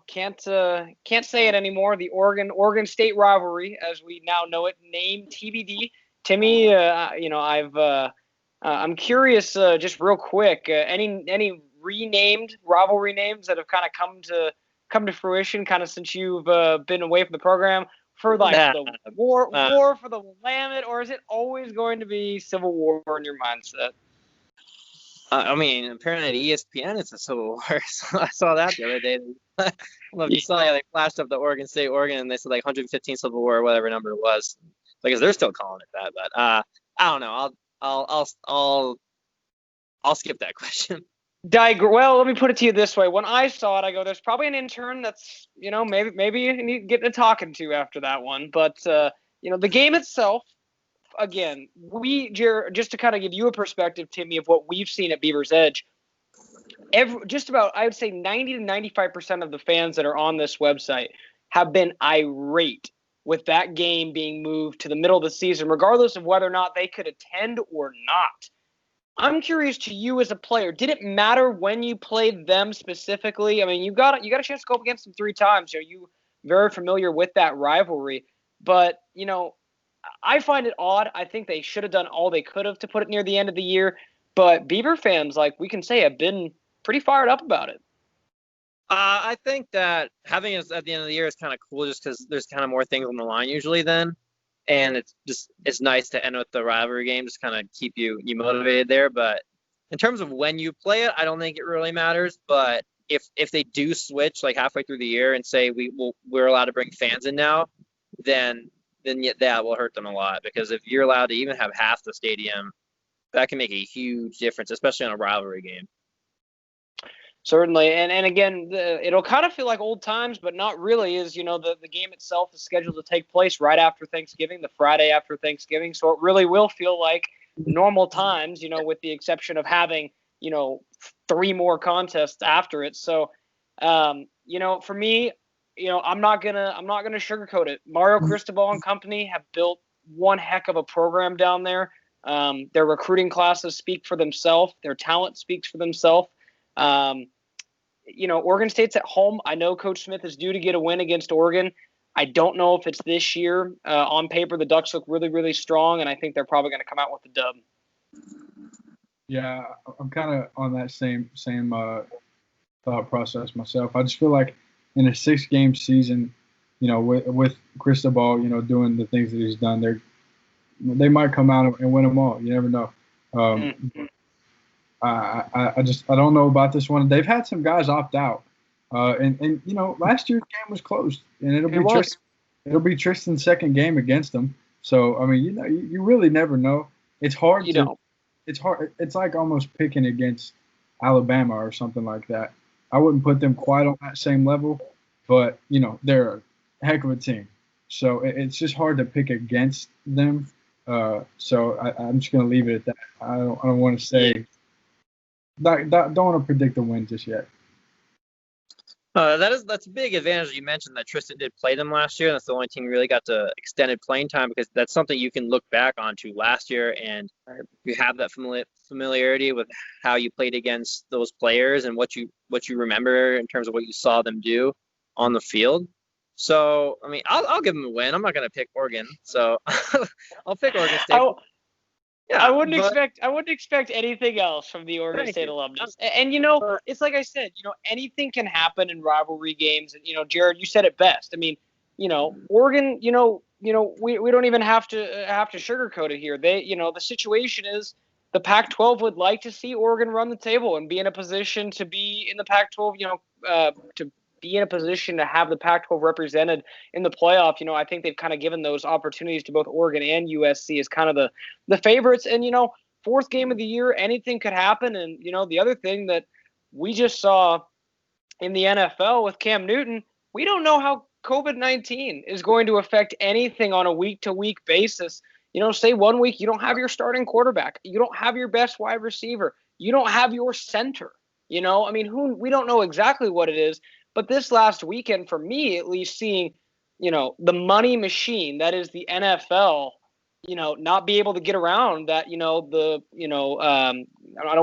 [SPEAKER 1] can't say it anymore. The Oregon State rivalry, as we now know it, named TBD. Timmy, I'm curious, just real quick, any renamed rivalry names that have kind of come to fruition, kind of since you've been away from the program. For the war for the Willamette, or is it always going to be Civil War in your mindset?
[SPEAKER 2] I mean, apparently at ESPN it's a Civil War. So I saw that the other day. I don't know if you saw it, they flashed up the Oregon State, and they said like 115 Civil War, or whatever number it was. Because they're still calling it that, but I don't know. I'll skip that question.
[SPEAKER 1] Well, let me put it to you this way. When I saw it, I go, there's probably an intern that's, maybe you need to get a talking to after that one. But, the game itself, again, just to kind of give you a perspective, Timmy, of what we've seen at Beavers Edge, just about, I would say 90 to 95% of the fans that are on this website have been irate with that game being moved to the middle of the season, regardless of whether or not they could attend or not. I'm curious to you as a player. Did it matter when you played them specifically? I mean, you got a chance to go up against them 3 times. You very familiar with that rivalry. But, I find it odd. I think they should have done all they could have to put it near the end of the year. But Beaver fans, like we can say, have been pretty fired up about it.
[SPEAKER 2] I think that having it at the end of the year is kind of cool just because there's kind of more things on the line usually then. And it's nice to end with the rivalry game, just kind of keep you motivated there. But in terms of when you play it, I don't think it really matters. But if they do switch like halfway through the year and say we're allowed to bring fans in now, then that will hurt them a lot. Because if you're allowed to even have half the stadium, that can make a huge difference, especially on a rivalry game.
[SPEAKER 1] Certainly, and again, it'll kind of feel like old times, but not really. The game itself is scheduled to take place right after Thanksgiving, the Friday after Thanksgiving, so it really will feel like normal times, with the exception of having 3 more contests after it. So, for me, I'm not gonna sugarcoat it. Mario Cristobal and company have built one heck of a program down there. Their recruiting classes speak for themselves. Their talent speaks for themselves. Oregon State's at home. I know Coach Smith is due to get a win against Oregon. I don't know if it's this year. On paper, the Ducks look really, really strong, and I think they're probably going to come out with the dub.
[SPEAKER 3] Yeah, I'm kind of on that same thought process myself. I just feel like in a 6-game season, with Cristobal, doing the things that he's done, they might come out and win them all. You never know. I don't know about this one. They've had some guys opt out, and last year's game was close, and it'll be Tristan's second game against them. So I mean, you really never know. It's hard. It's hard. It's like almost picking against Alabama or something like that. I wouldn't put them quite on that same level, but they're a heck of a team. So it's just hard to pick against them. So I'm just gonna leave it at that. I don't want to say. Don't want to predict the win just yet.
[SPEAKER 2] That's a big advantage. You mentioned that Tristan did play them last year. And that's the only team who really got to extended playing time, because that's something you can look back onto last year, and you have that familiarity with how you played against those players and what you remember in terms of what you saw them do on the field. So I mean, I'll give them a win. I'm not going to pick Oregon, so I'll pick Oregon State.
[SPEAKER 1] Yeah, I wouldn't expect anything else from the Oregon State alumnus. And it's like I said, anything can happen in rivalry games. And Jared, you said it best. I mean, Oregon, we don't even have to sugarcoat it here. They, the situation is the Pac-12 would like to see Oregon run the table and be in a position to be in the Pac-12. To be in a position to have the Pac-12 represented in the playoff. I think they've kind of given those opportunities to both Oregon and USC as kind of the favorites. And, fourth game of the year, anything could happen. And, the other thing that we just saw in the NFL with Cam Newton, we don't know how COVID-19 is going to affect anything on a week-to-week basis. Say 1 week you don't have your starting quarterback. You don't have your best wide receiver. You don't have your center. We don't know exactly what it is. But this last weekend, for me at least, seeing, the money machine that is the NFL, not be able to get around that, I don't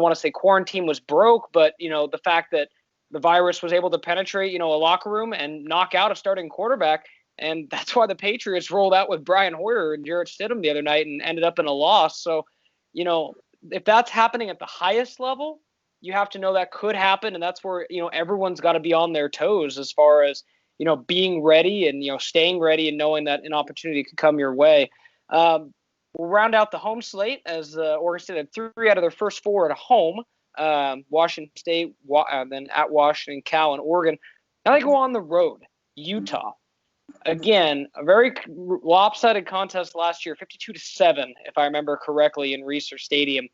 [SPEAKER 1] want to say quarantine was broke, but, the fact that the virus was able to penetrate, a locker room and knock out a starting quarterback. And that's why the Patriots rolled out with Brian Hoyer and Jarrett Stidham the other night and ended up in a loss. So, if that's happening at the highest level, you have to know that could happen, and that's where everyone's got to be on their toes as far as being ready and staying ready and knowing that an opportunity could come your way. We'll round out the home slate as Oregon State had 3 out of their first 4 at home. Washington State, then at Washington, Cal, and Oregon. Now they go on the road, Utah. Again, a very lopsided contest last year, 52-7, if I remember correctly, in Research Stadium.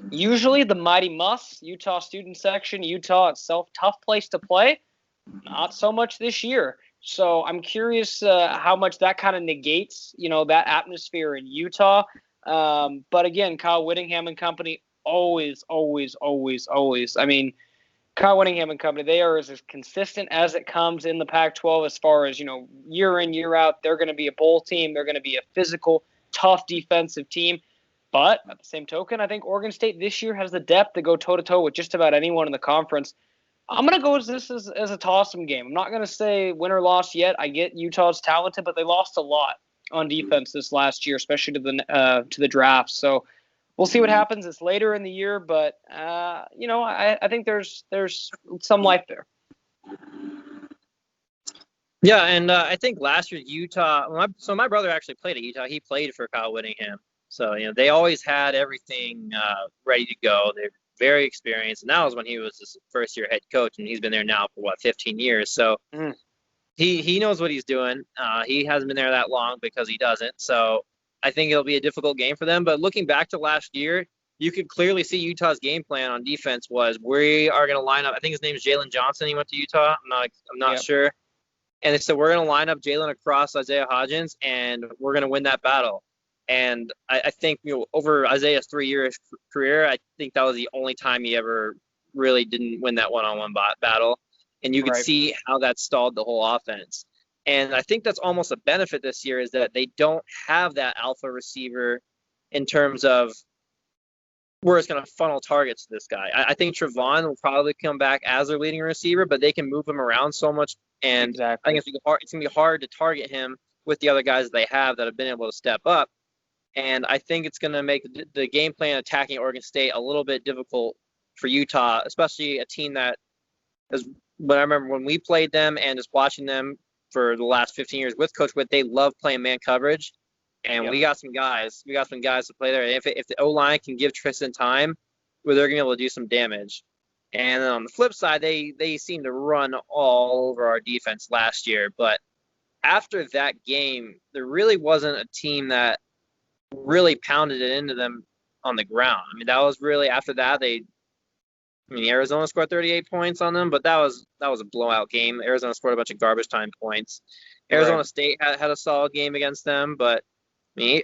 [SPEAKER 1] Usually the Mighty Muss, Utah student section, Utah itself, tough place to play. Not so much this year. So I'm curious how much that kind of negates, that atmosphere in Utah. But again, Kyle Whittingham and company, always. I mean, Kyle Whittingham and company, they are as consistent as it comes in the Pac-12 as far as, year in, year out. They're going to be a bowl team. They're going to be a physical, tough defensive team. But at the same token, I think Oregon State this year has the depth to go toe-to-toe with just about anyone in the conference. I'm going to go as this as a toss-em game. I'm not going to say win or loss yet. I get Utah's talented, but they lost a lot on defense this last year, especially to the draft. So we'll see what happens. It's later in the year, but I think there's some life there.
[SPEAKER 2] Yeah, and I think last year Utah. My brother actually played at Utah. He played for Kyle Whittingham. So, they always had everything ready to go. They're very experienced. And that was when he was his first-year head coach, and he's been there now for, 15 years. So he knows what he's doing. He hasn't been there that long because he doesn't. So I think it'll be a difficult game for them. But looking back to last year, you could clearly see Utah's game plan on defense was we are going to line up. I think his name is Jalen Johnson. He went to Utah. I'm not sure. And they said we're going to line up Jalen across Isaiah Hodgins, and we're going to win that battle. And I think, over Isaiah's 3-year career, I think that was the only time he ever really didn't win that one-on-one battle. And you could see how that stalled the whole offense. And I think that's almost a benefit this year is that they don't have that alpha receiver in terms of where it's going to funnel targets to this guy. I think Trevon will probably come back as their leading receiver, but they can move him around so much. And I think it's going to be hard to target him with the other guys that they have that have been able to step up. And I think it's going to make the game plan attacking Oregon State a little bit difficult for Utah, especially a team that is. But I remember when we played them and just watching them for the last 15 years with Coach Witt, they love playing man coverage. And we got some guys. We got some guys to play there. If the O-line can give Tristan time, where they're going to be able to do some damage. And then on the flip side, they seem to run all over our defense last year. But after that game, there really wasn't a team that really pounded it into them on the ground. I mean, that was really after that I mean, Arizona scored 38 points on them, but that was a blowout game. Arizona scored a bunch of garbage time points. Arizona
[SPEAKER 1] Right.
[SPEAKER 2] State had a solid game against them, but I mean,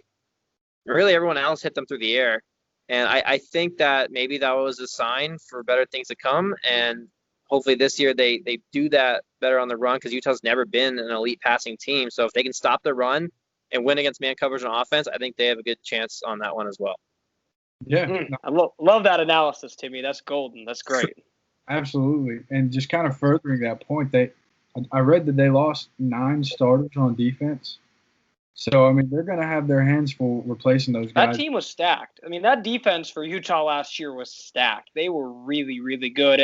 [SPEAKER 2] really everyone else hit them through the air. And I think that maybe that was a sign for better things to come. And hopefully this year they do that better on the run, because Utah's never been an elite passing team. So if they can stop the run and win against man coverage on offense, I think they have a good chance on that one as well.
[SPEAKER 3] Yeah,
[SPEAKER 1] I love that analysis, Timmy. That's golden. That's great.
[SPEAKER 3] absolutely. And just kind of furthering that point, I read that they lost 9 starters on defense. So, I mean, they're going to have their hands full replacing those guys.
[SPEAKER 1] That team was stacked. I mean, that defense for Utah last year was stacked. They were really, really good.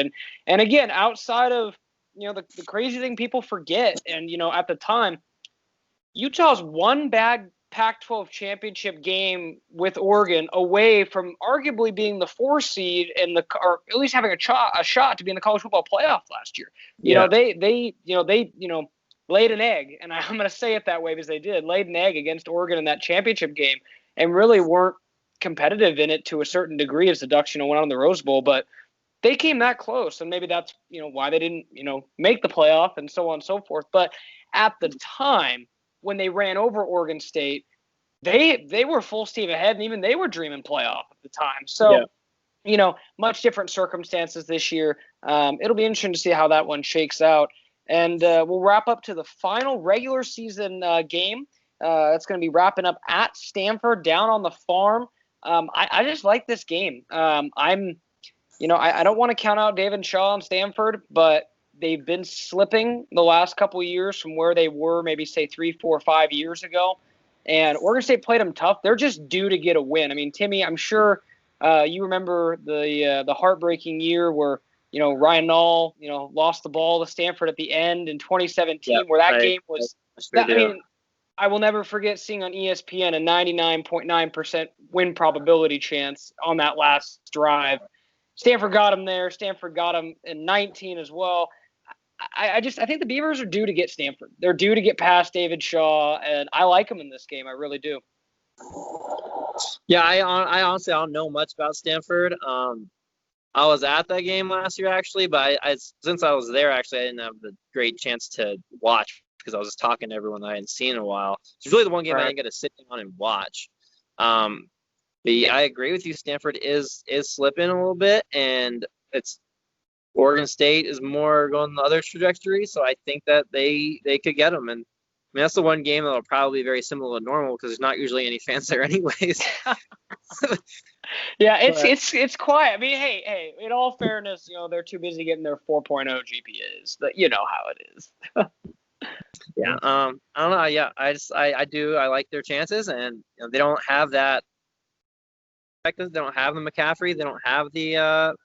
[SPEAKER 1] And again, outside of, the crazy thing people forget, and, at the time, Utah's one bad Pac-12 championship game with Oregon away from arguably being the 4 seed or at least having a shot to be in the college football playoff last year. They laid an egg, and I'm going to say it that way because they laid an egg against Oregon in that championship game and really weren't competitive in it to a certain degree as the Ducks, went on in the Rose Bowl, but they came that close, and maybe that's, why they didn't, make the playoff and so on and so forth. But at the time, when they ran over Oregon State, they were full steam ahead, and even they were dreaming playoff at the time. So, much different circumstances this year. It'll be interesting to see how that one shakes out. And we'll wrap up to the final regular season game. It's going to be wrapping up at Stanford down on the farm. I just like this game. I don't want to count out David Shaw and Stanford, but they've been slipping the last couple of years from where they were maybe, say, 3, 4, 5 years ago. And Oregon State played them tough. They're just due to get a win. I mean, Timmy, I'm sure you remember the heartbreaking year where, Ryan Nall, lost the ball to Stanford at the end in 2017, where that game was – I mean, I will never forget seeing on ESPN a 99.9% win probability chance on that last drive. Stanford got him there. Stanford got him in 19 as well. I think the Beavers are due to get Stanford. They're due to get past David Shaw, and I like them in this game. I really do.
[SPEAKER 2] Yeah, I honestly don't know much about Stanford. I was at that game last year, actually, but since I was there, actually, I didn't have the great chance to watch because I was just talking to everyone I hadn't seen in a while. It's really the one game I didn't get to sit down and watch. But I agree with you. Stanford is slipping a little bit, and it's Oregon State is more going the other trajectory, so I think that they could get them. And I mean, that's the one game that'll probably be very similar to normal because there's not usually any fans there anyways.
[SPEAKER 1] Yeah, it's quiet. I mean, hey, in all fairness, they're too busy getting their 4.0 GPAs. But you know how it is.
[SPEAKER 2] Yeah. I don't know. Yeah, I like their chances, and they don't have that. They don't have the McCaffrey. They don't have the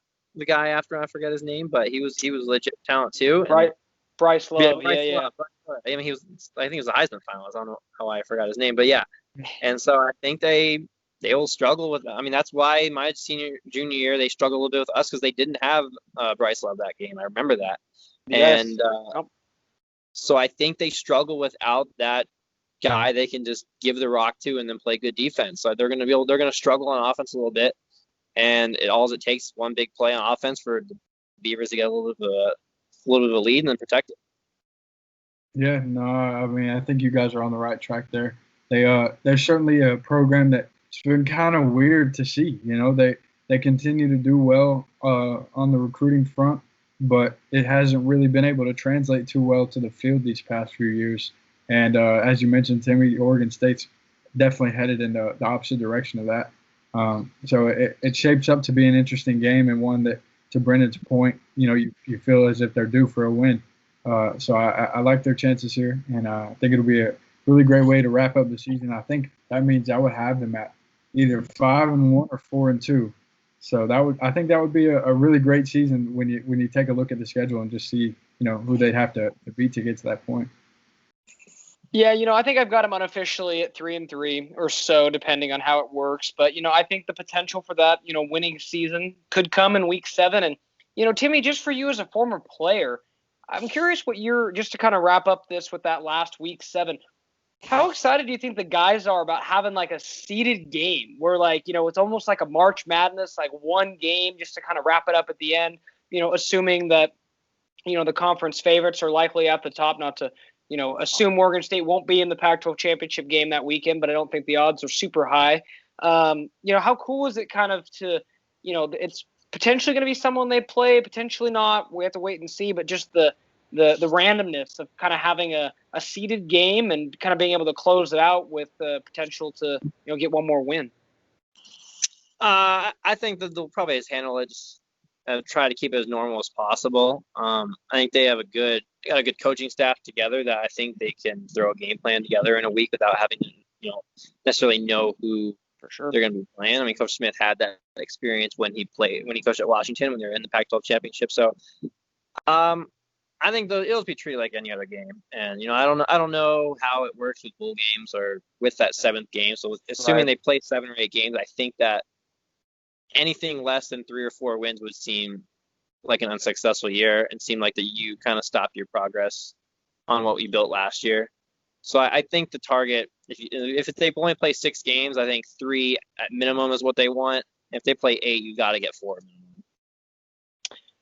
[SPEAKER 2] guy after I forget his name, but he was legit talent too.
[SPEAKER 1] Right. Bryce Love.
[SPEAKER 2] Yeah. I mean, I think he was a Heisman finalist. I don't know how I forgot his name, but yeah. And so I think they will struggle with. I mean, that's why my junior year they struggled a little bit with us because they didn't have Bryce Love that game. I remember that.
[SPEAKER 1] Yes.
[SPEAKER 2] And so I think they struggle without that guy they can just give the rock to and then play good defense. So they're going to struggle on offense a little bit. And it takes one big play on offense for the Beavers to get a little bit of a lead and then protect it.
[SPEAKER 3] Yeah, no, I mean, I think you guys are on the right track there. They're certainly a program that's been kind of weird to see. They continue to do well on the recruiting front, but it hasn't really been able to translate too well to the field these past few years. And as you mentioned, Timmy, Oregon State's definitely headed in the opposite direction of that. So it shapes up to be an interesting game and one that, to Brendan's point, you feel as if they're due for a win. So I like their chances here, and I think it'll be a really great way to wrap up the season. I think that means I would have them at either 5-1 or 4-2. So I think that would be a really great season when you take a look at the schedule and just see who they'd have to beat to get to that point.
[SPEAKER 1] Yeah, I think I've got them unofficially at 3-3 or so, depending on how it works. But I think the potential for that winning season could come in week 7. And Timmy, just for you as a former player, I'm curious what just to kind of wrap up this with that last week 7. How excited do you think the guys are about having like a seeded game where like, it's almost like a March Madness, like one game just to kind of wrap it up at the end, assuming that, the conference favorites are likely at the top, not to, assume Oregon State won't be in the Pac-12 championship game that weekend, but I don't think the odds are super high. How cool is it kind of to, it's potentially going to be someone they play, potentially not. We have to wait and see, but just the randomness of kind of having a seeded game and kind of being able to close it out with the potential to, get one more win.
[SPEAKER 2] I think that they'll probably just handle it, just try to keep it as normal as possible. I think they got a good coaching staff together that I think they can throw a game plan together in a week without having to, necessarily know who
[SPEAKER 1] for sure
[SPEAKER 2] they're going to be playing. I mean, Coach Smith had that experience when he coached at Washington when they were in the Pac-12 championship. So, I think it'll be treated like any other game. And, I don't know how it works with bowl games or with that seventh game. So assuming they play 7 or 8 games, I think that anything less than 3 or 4 wins would seem like an unsuccessful year and seem like that you kind of stopped your progress on what we built last year. So I think the target, if they only play 6 games, I think 3 at minimum is what they want. If they play 8, you got to get 4 minimum.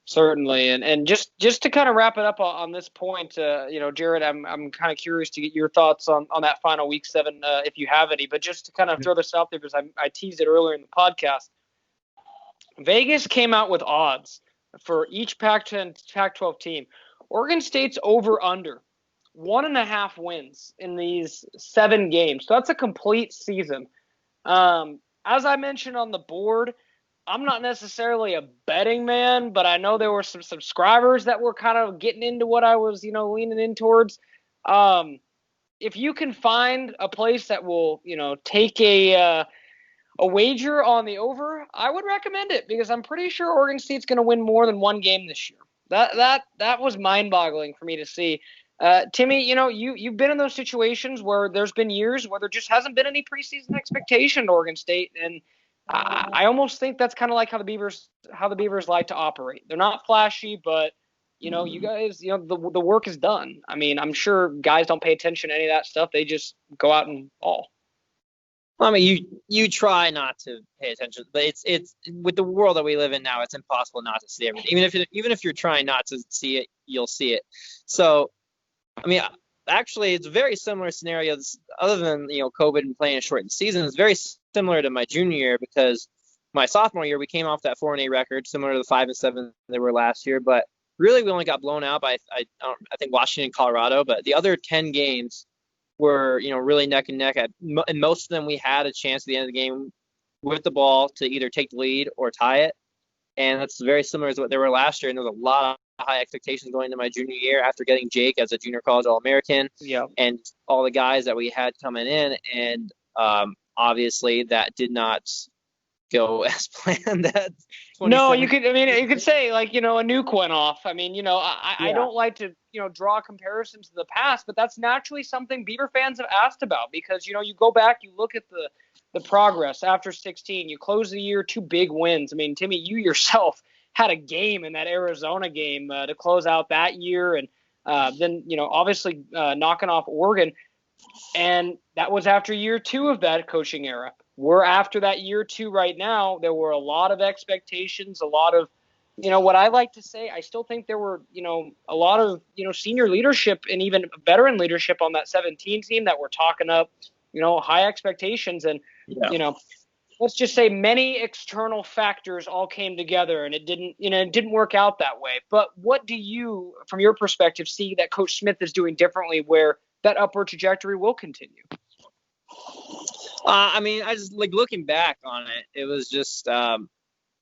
[SPEAKER 1] Certainly, and just to kind of wrap it up on this point, Jared, I'm kind of curious to get your thoughts on that final week 7, if you have any. But just to kind of throw this out there, because I teased it earlier in the podcast, Vegas came out with odds for each Pac-10, Pac-12 team. Oregon State's over/under 1.5 wins in these 7 games, so that's a complete season. As I mentioned on the board, I'm not necessarily a betting man, but I know there were some subscribers that were kind of getting into what I was, leaning in towards. If you can find a place that will, take a wager on the over, I would recommend it because I'm pretty sure Oregon State's going to win more than 1 game this year. That was mind-boggling for me to see. Timmy, you've been in those situations where there's been years where there just hasn't been any preseason expectation to Oregon State, and I almost think that's kind of like how the Beavers like to operate. They're not flashy, but you guys, the work is done. I mean, I'm sure guys don't pay attention to any of that stuff. They just go out and ball.
[SPEAKER 2] Well, I mean, you try not to pay attention, but it's with the world that we live in now, it's impossible not to see everything. Even if you're trying not to see it, you'll see it. So, I mean, actually, it's a very similar scenario. Other than COVID and playing a shortened season, it's very similar to my junior year because my sophomore year we came off that 4-8 record, similar to the 5-7 they were last year. But really, we only got blown out by I think Washington and Colorado. But the other 10 games were really neck and neck. And most of them we had a chance at the end of the game with the ball to either take the lead or tie it. And that's very similar to what they were last year. And there was a lot of high expectations going into my junior year after getting Jake as a junior college All-American and all the guys that we had coming in. And obviously that did not go as planned.
[SPEAKER 1] No, you could say like, a nuke went off. I mean, I don't like to, draw comparisons to the past, but that's naturally something Beaver fans have asked about because, you go back, you look at the progress after 16, you close the year 2 big wins. I mean, Timmy, you yourself had a game in that Arizona game to close out that year. And then, obviously knocking off Oregon. And that was after year 2 of that coaching era. We're after that year 2 right now. There were a lot of expectations, a lot of, what I like to say, I still think there were, a lot of, senior leadership and even veteran leadership on that 17 team that were talking up, high expectations. And, let's just say many external factors all came together and it didn't work out that way. But what do you, from your perspective, see that Coach Smith is doing differently where that upward trajectory will continue?
[SPEAKER 2] I mean, I just like looking back on it. It was just,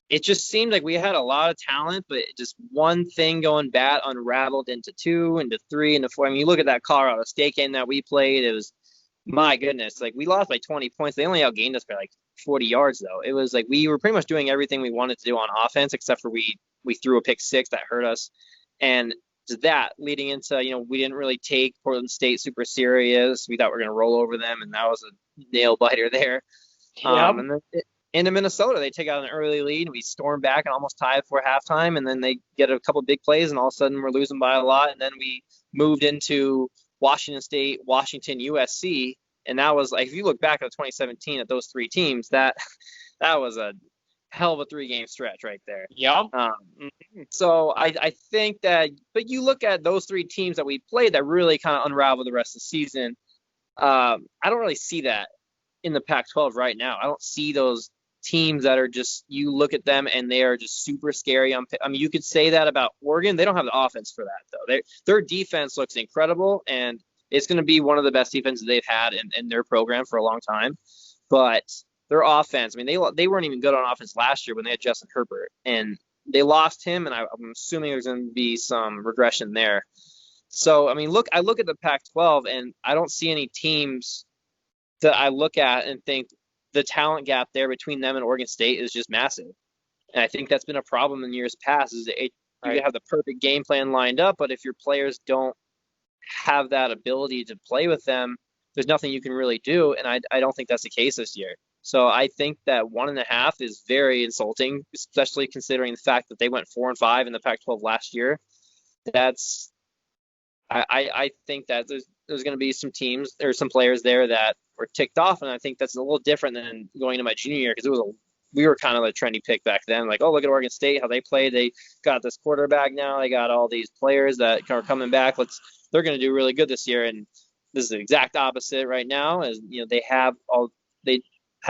[SPEAKER 2] it just seemed like we had a lot of talent, but just one thing going bad unraveled into 2, into 3, into 4. I mean, you look at that Colorado State game that we played. It was, my goodness, like we lost by 20 points. They only outgained us by like 40 yards, though. It was like we were pretty much doing everything we wanted to do on offense, except for we threw a pick 6 that hurt us, and that leading into, we didn't really take Portland State super serious. We thought we were going to roll over them, and that was a nail biter there. And then into Minnesota, they take out an early lead. We storm back and almost tie before halftime, and then they get a couple big plays, and all of a sudden we're losing by a lot. And then we moved into Washington State, Washington, USC, and that was like, if you look back at 2017 at those three teams, that was a hell of a 3-game stretch right there.
[SPEAKER 1] Yeah.
[SPEAKER 2] So I think that, but you look at those three teams that we played that really kind of unraveled the rest of the season. I don't really see that in the Pac-12 right now. I don't see those teams that are just, you look at them and they are just super scary. I mean, you could say that about Oregon. They don't have the offense for that, though. Their defense looks incredible, and it's going to be one of the best defenses they've had in their program for a long time. But their offense, I mean, they weren't even good on offense last year when they had Justin Herbert, and they lost him, and I'm assuming there's going to be some regression there. So, I mean, I look at the Pac-12, and I don't see any teams that I look at and think the talent gap there between them and Oregon State is just massive. And I think that's been a problem in years past, is that you have the perfect game plan lined up, but if your players don't have that ability to play with them, there's nothing you can really do, and I don't think that's the case this year. So I think that 1.5 is very insulting, especially considering the fact that they went 4-5 in the Pac-12 last year. I think that there's going to be some teams or some players there that were ticked off, and I think that's a little different than going into my junior year, because we were kind of a trendy pick back then. Like, oh, look at Oregon State, how they played. They got this quarterback now. They got all these players that are coming back. They're going to do really good this year. And this is the exact opposite right now. As you know, they have a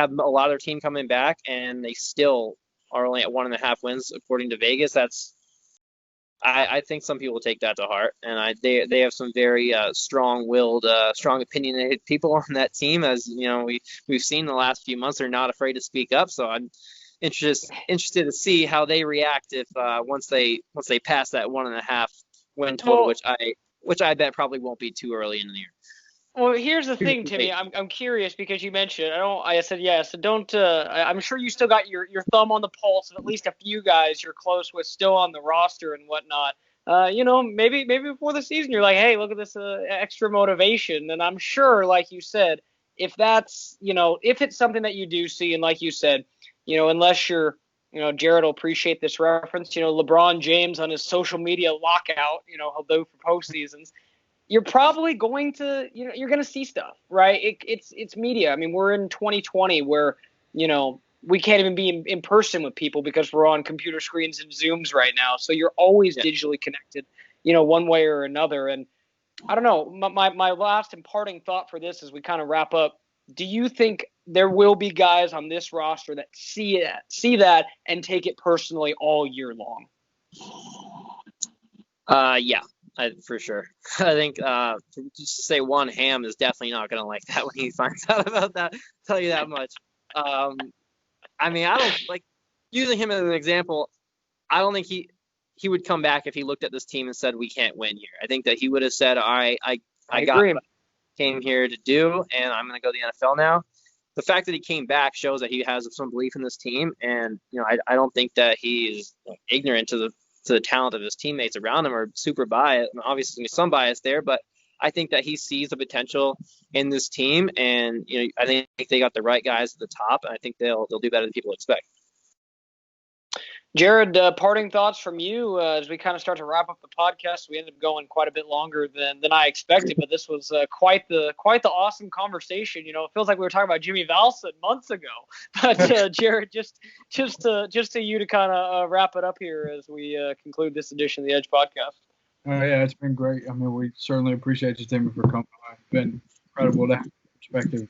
[SPEAKER 2] lot of their team coming back, and they still are only at 1.5 wins according to Vegas. I think some people take that to heart, and they have some very strong-willed, strong opinionated people on that team. As you know, we've seen the last few months, they're not afraid to speak up. So I'm interested to see how they react if once they pass that 1.5 win total, which I bet probably won't be too early in the year.
[SPEAKER 1] Well, here's the thing, Timmy. I'm curious because you mentioned I said yes. So don't. I'm sure you still got your thumb on the pulse of at least a few guys you're close with still on the roster and whatnot. Maybe before the season you're like, hey, look at this extra motivation. And I'm sure, like you said, if it's something that you do see, and like you said, unless you're, Jared will appreciate this reference. LeBron James on his social media lockout. He'll do for postseasons. You're probably going to, you're going to see stuff, right? It's media. I mean, we're in 2020 where, we can't even be in person with people because we're on computer screens and Zooms right now. So you're always digitally connected, one way or another. And I don't know, my last and parting thought for this as we kind of wrap up, do you think there will be guys on this roster that see that and take it personally all year long?
[SPEAKER 2] Yeah. For sure. I think just to say one, Ham is definitely not going to like that when he finds out about that. I'll tell you that much. I mean, I don't like using him as an example. I don't think he would come back if he looked at this team and said, we can't win here. I think that he would have said, all right, I got what I came here to do, and I'm going to go to the NFL now. The fact that he came back shows that he has some belief in this team, and I don't think that he is ignorant to the talent of his teammates around him or super biased. Obviously, there's some bias there, but I think that he sees the potential in this team, and I think they got the right guys at the top, and I think they'll do better than people expect.
[SPEAKER 1] Jared, parting thoughts from you as we kind of start to wrap up the podcast. We ended up going quite a bit longer than I expected, but this was quite the awesome conversation. It feels like we were talking about Jimmy Valsin months ago. But Jared, just to you to kind of wrap it up here as we conclude this edition of the Edge podcast.
[SPEAKER 3] Yeah, it's been great. I mean, we certainly appreciate you, Timmy, for coming by. It's been incredible to have perspective.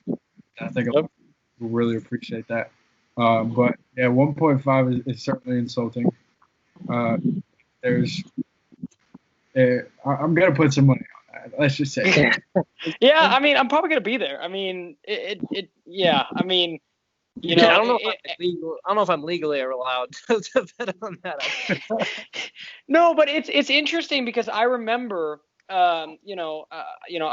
[SPEAKER 3] I think a lot of people really appreciate that. But yeah, 1.5 is certainly insulting. I'm gonna put some money on that. Let's just say.
[SPEAKER 1] Yeah, I mean, I'm probably gonna be there. I mean, yeah. I mean,
[SPEAKER 2] I don't know. I don't know if I'm legally allowed to bet on that.
[SPEAKER 1] No, but it's interesting because I remember. I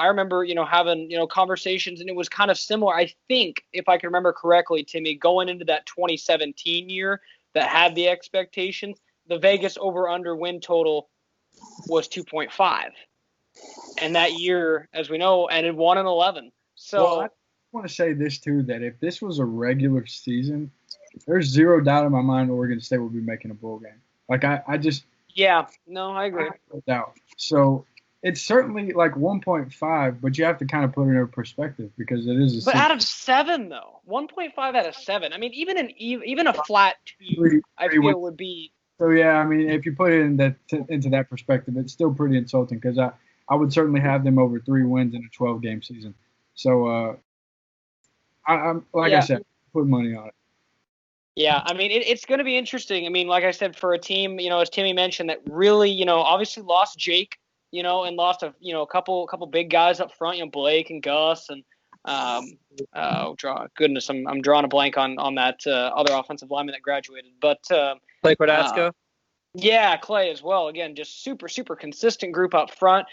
[SPEAKER 1] remember, having, conversations, and it was kind of similar. I think, if I can remember correctly, Timmy, going into that 2017 year that had the expectations, the Vegas over-under win total was 2.5. And that year, as we know, ended 1-11. So
[SPEAKER 3] I want to say this, too, that if this was a regular season, there's zero doubt in my mind Oregon State would be making a bowl game. Like, I just –
[SPEAKER 1] yeah, no, I agree.
[SPEAKER 3] No doubt. So – it's certainly like 1.5, but you have to kind of put it in perspective because it is a
[SPEAKER 1] But out of 7 though, 1.5 out of 7. I mean, even a flat 2, I feel would be.
[SPEAKER 3] So yeah, I mean, if you put it into that perspective, it's still pretty insulting because I would certainly have them over 3 wins in a 12-game season. So I'm I said, put money on it.
[SPEAKER 1] Yeah, I mean, it's going to be interesting. I mean, like I said, for a team, as Timmy mentioned, that really, obviously lost Jake, and lost a couple big guys up front, Blake and Gus, and goodness, I'm drawing a blank on that other offensive lineman that graduated, but
[SPEAKER 2] Clay Cordasco.
[SPEAKER 1] Yeah, Clay as well. Again, just super consistent group up front.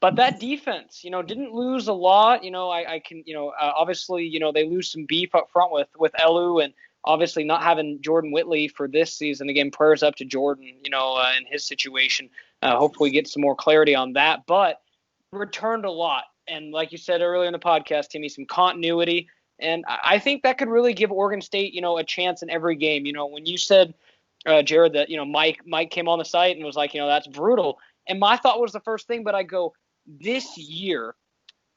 [SPEAKER 1] But that defense, didn't lose a lot. I can, obviously, they lose some beef up front with Elu, and obviously not having Jordan Whitley for this season. Again, prayers up to Jordan, in his situation. Hopefully get some more clarity on that. But returned a lot. And like you said earlier in the podcast, Timmy, some continuity. And I think that could really give Oregon State, a chance in every game. When you said, Jared, that, Mike came on the site and was like, that's brutal. And my thought was the first thing, but I go, this year,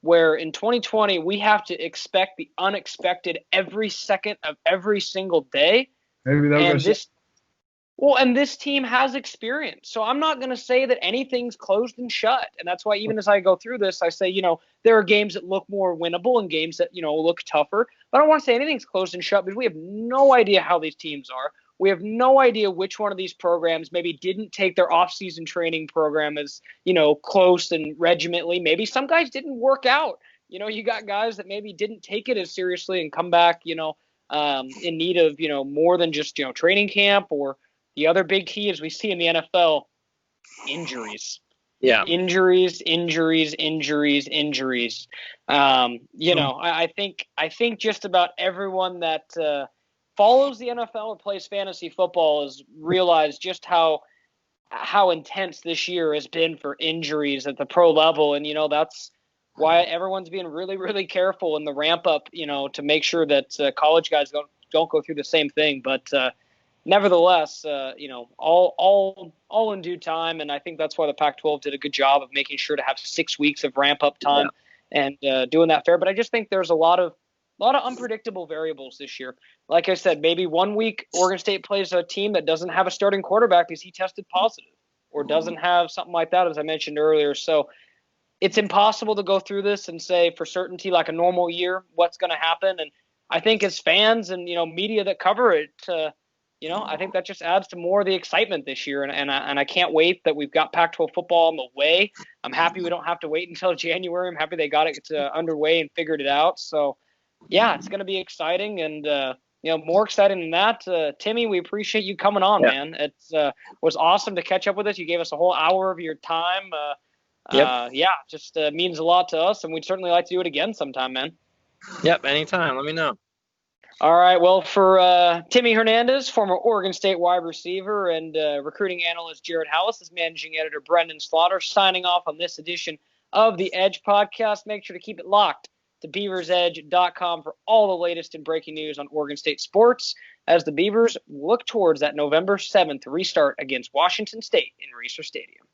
[SPEAKER 1] where in 2020 we have to expect the unexpected every second of every single day. And this team has experience. So I'm not going to say that anything's closed and shut. And that's why even as I go through this, I say, there are games that look more winnable and games that, look tougher. But I don't want to say anything's closed and shut because we have no idea how these teams are. We have no idea which one of these programs maybe didn't take their off-season training program as, close and regimentally. Maybe some guys didn't work out. You got guys that maybe didn't take it as seriously and come back, in need of, more than just, training camp. Or the other big key, as we see in the NFL, injuries.
[SPEAKER 2] Yeah.
[SPEAKER 1] Injuries. I think just about everyone that follows the NFL or plays fantasy football has realized just how intense this year has been for injuries at the pro level. And, that's why everyone's being really, really careful in the ramp up, to make sure that college guys don't go through the same thing. But nevertheless, all in due time. And I think that's why the Pac-12 did a good job of making sure to have 6 weeks of ramp up time and doing that fair. But I just think there's a lot of unpredictable variables this year. Like I said, maybe 1 week Oregon State plays a team that doesn't have a starting quarterback because he tested positive, or doesn't have something like that, as I mentioned earlier. So it's impossible to go through this and say for certainty, like a normal year, what's going to happen. And I think as fans and, media that cover it, I think that just adds to more of the excitement this year. And I can't wait that we've got Pac-12 football on the way. I'm happy we don't have to wait until January. I'm happy they got it underway and figured it out. So, yeah, it's going to be exciting, and more exciting than that, Timmy, we appreciate you coming on, man. It was awesome to catch up with us. You gave us a whole hour of your time. Just means a lot to us, and we'd certainly like to do it again sometime, man.
[SPEAKER 2] Yep, anytime. Let me know.
[SPEAKER 1] All right, well, for Timmy Hernandez, former Oregon State wide receiver, and recruiting analyst Jared Halus, is managing editor Brenden Slaughter, signing off on this edition of the Edge podcast. Make sure to keep it locked to beaversedge.com for all the latest and breaking news on Oregon State sports as the Beavers look towards that November 7th restart against Washington State in Reser Stadium.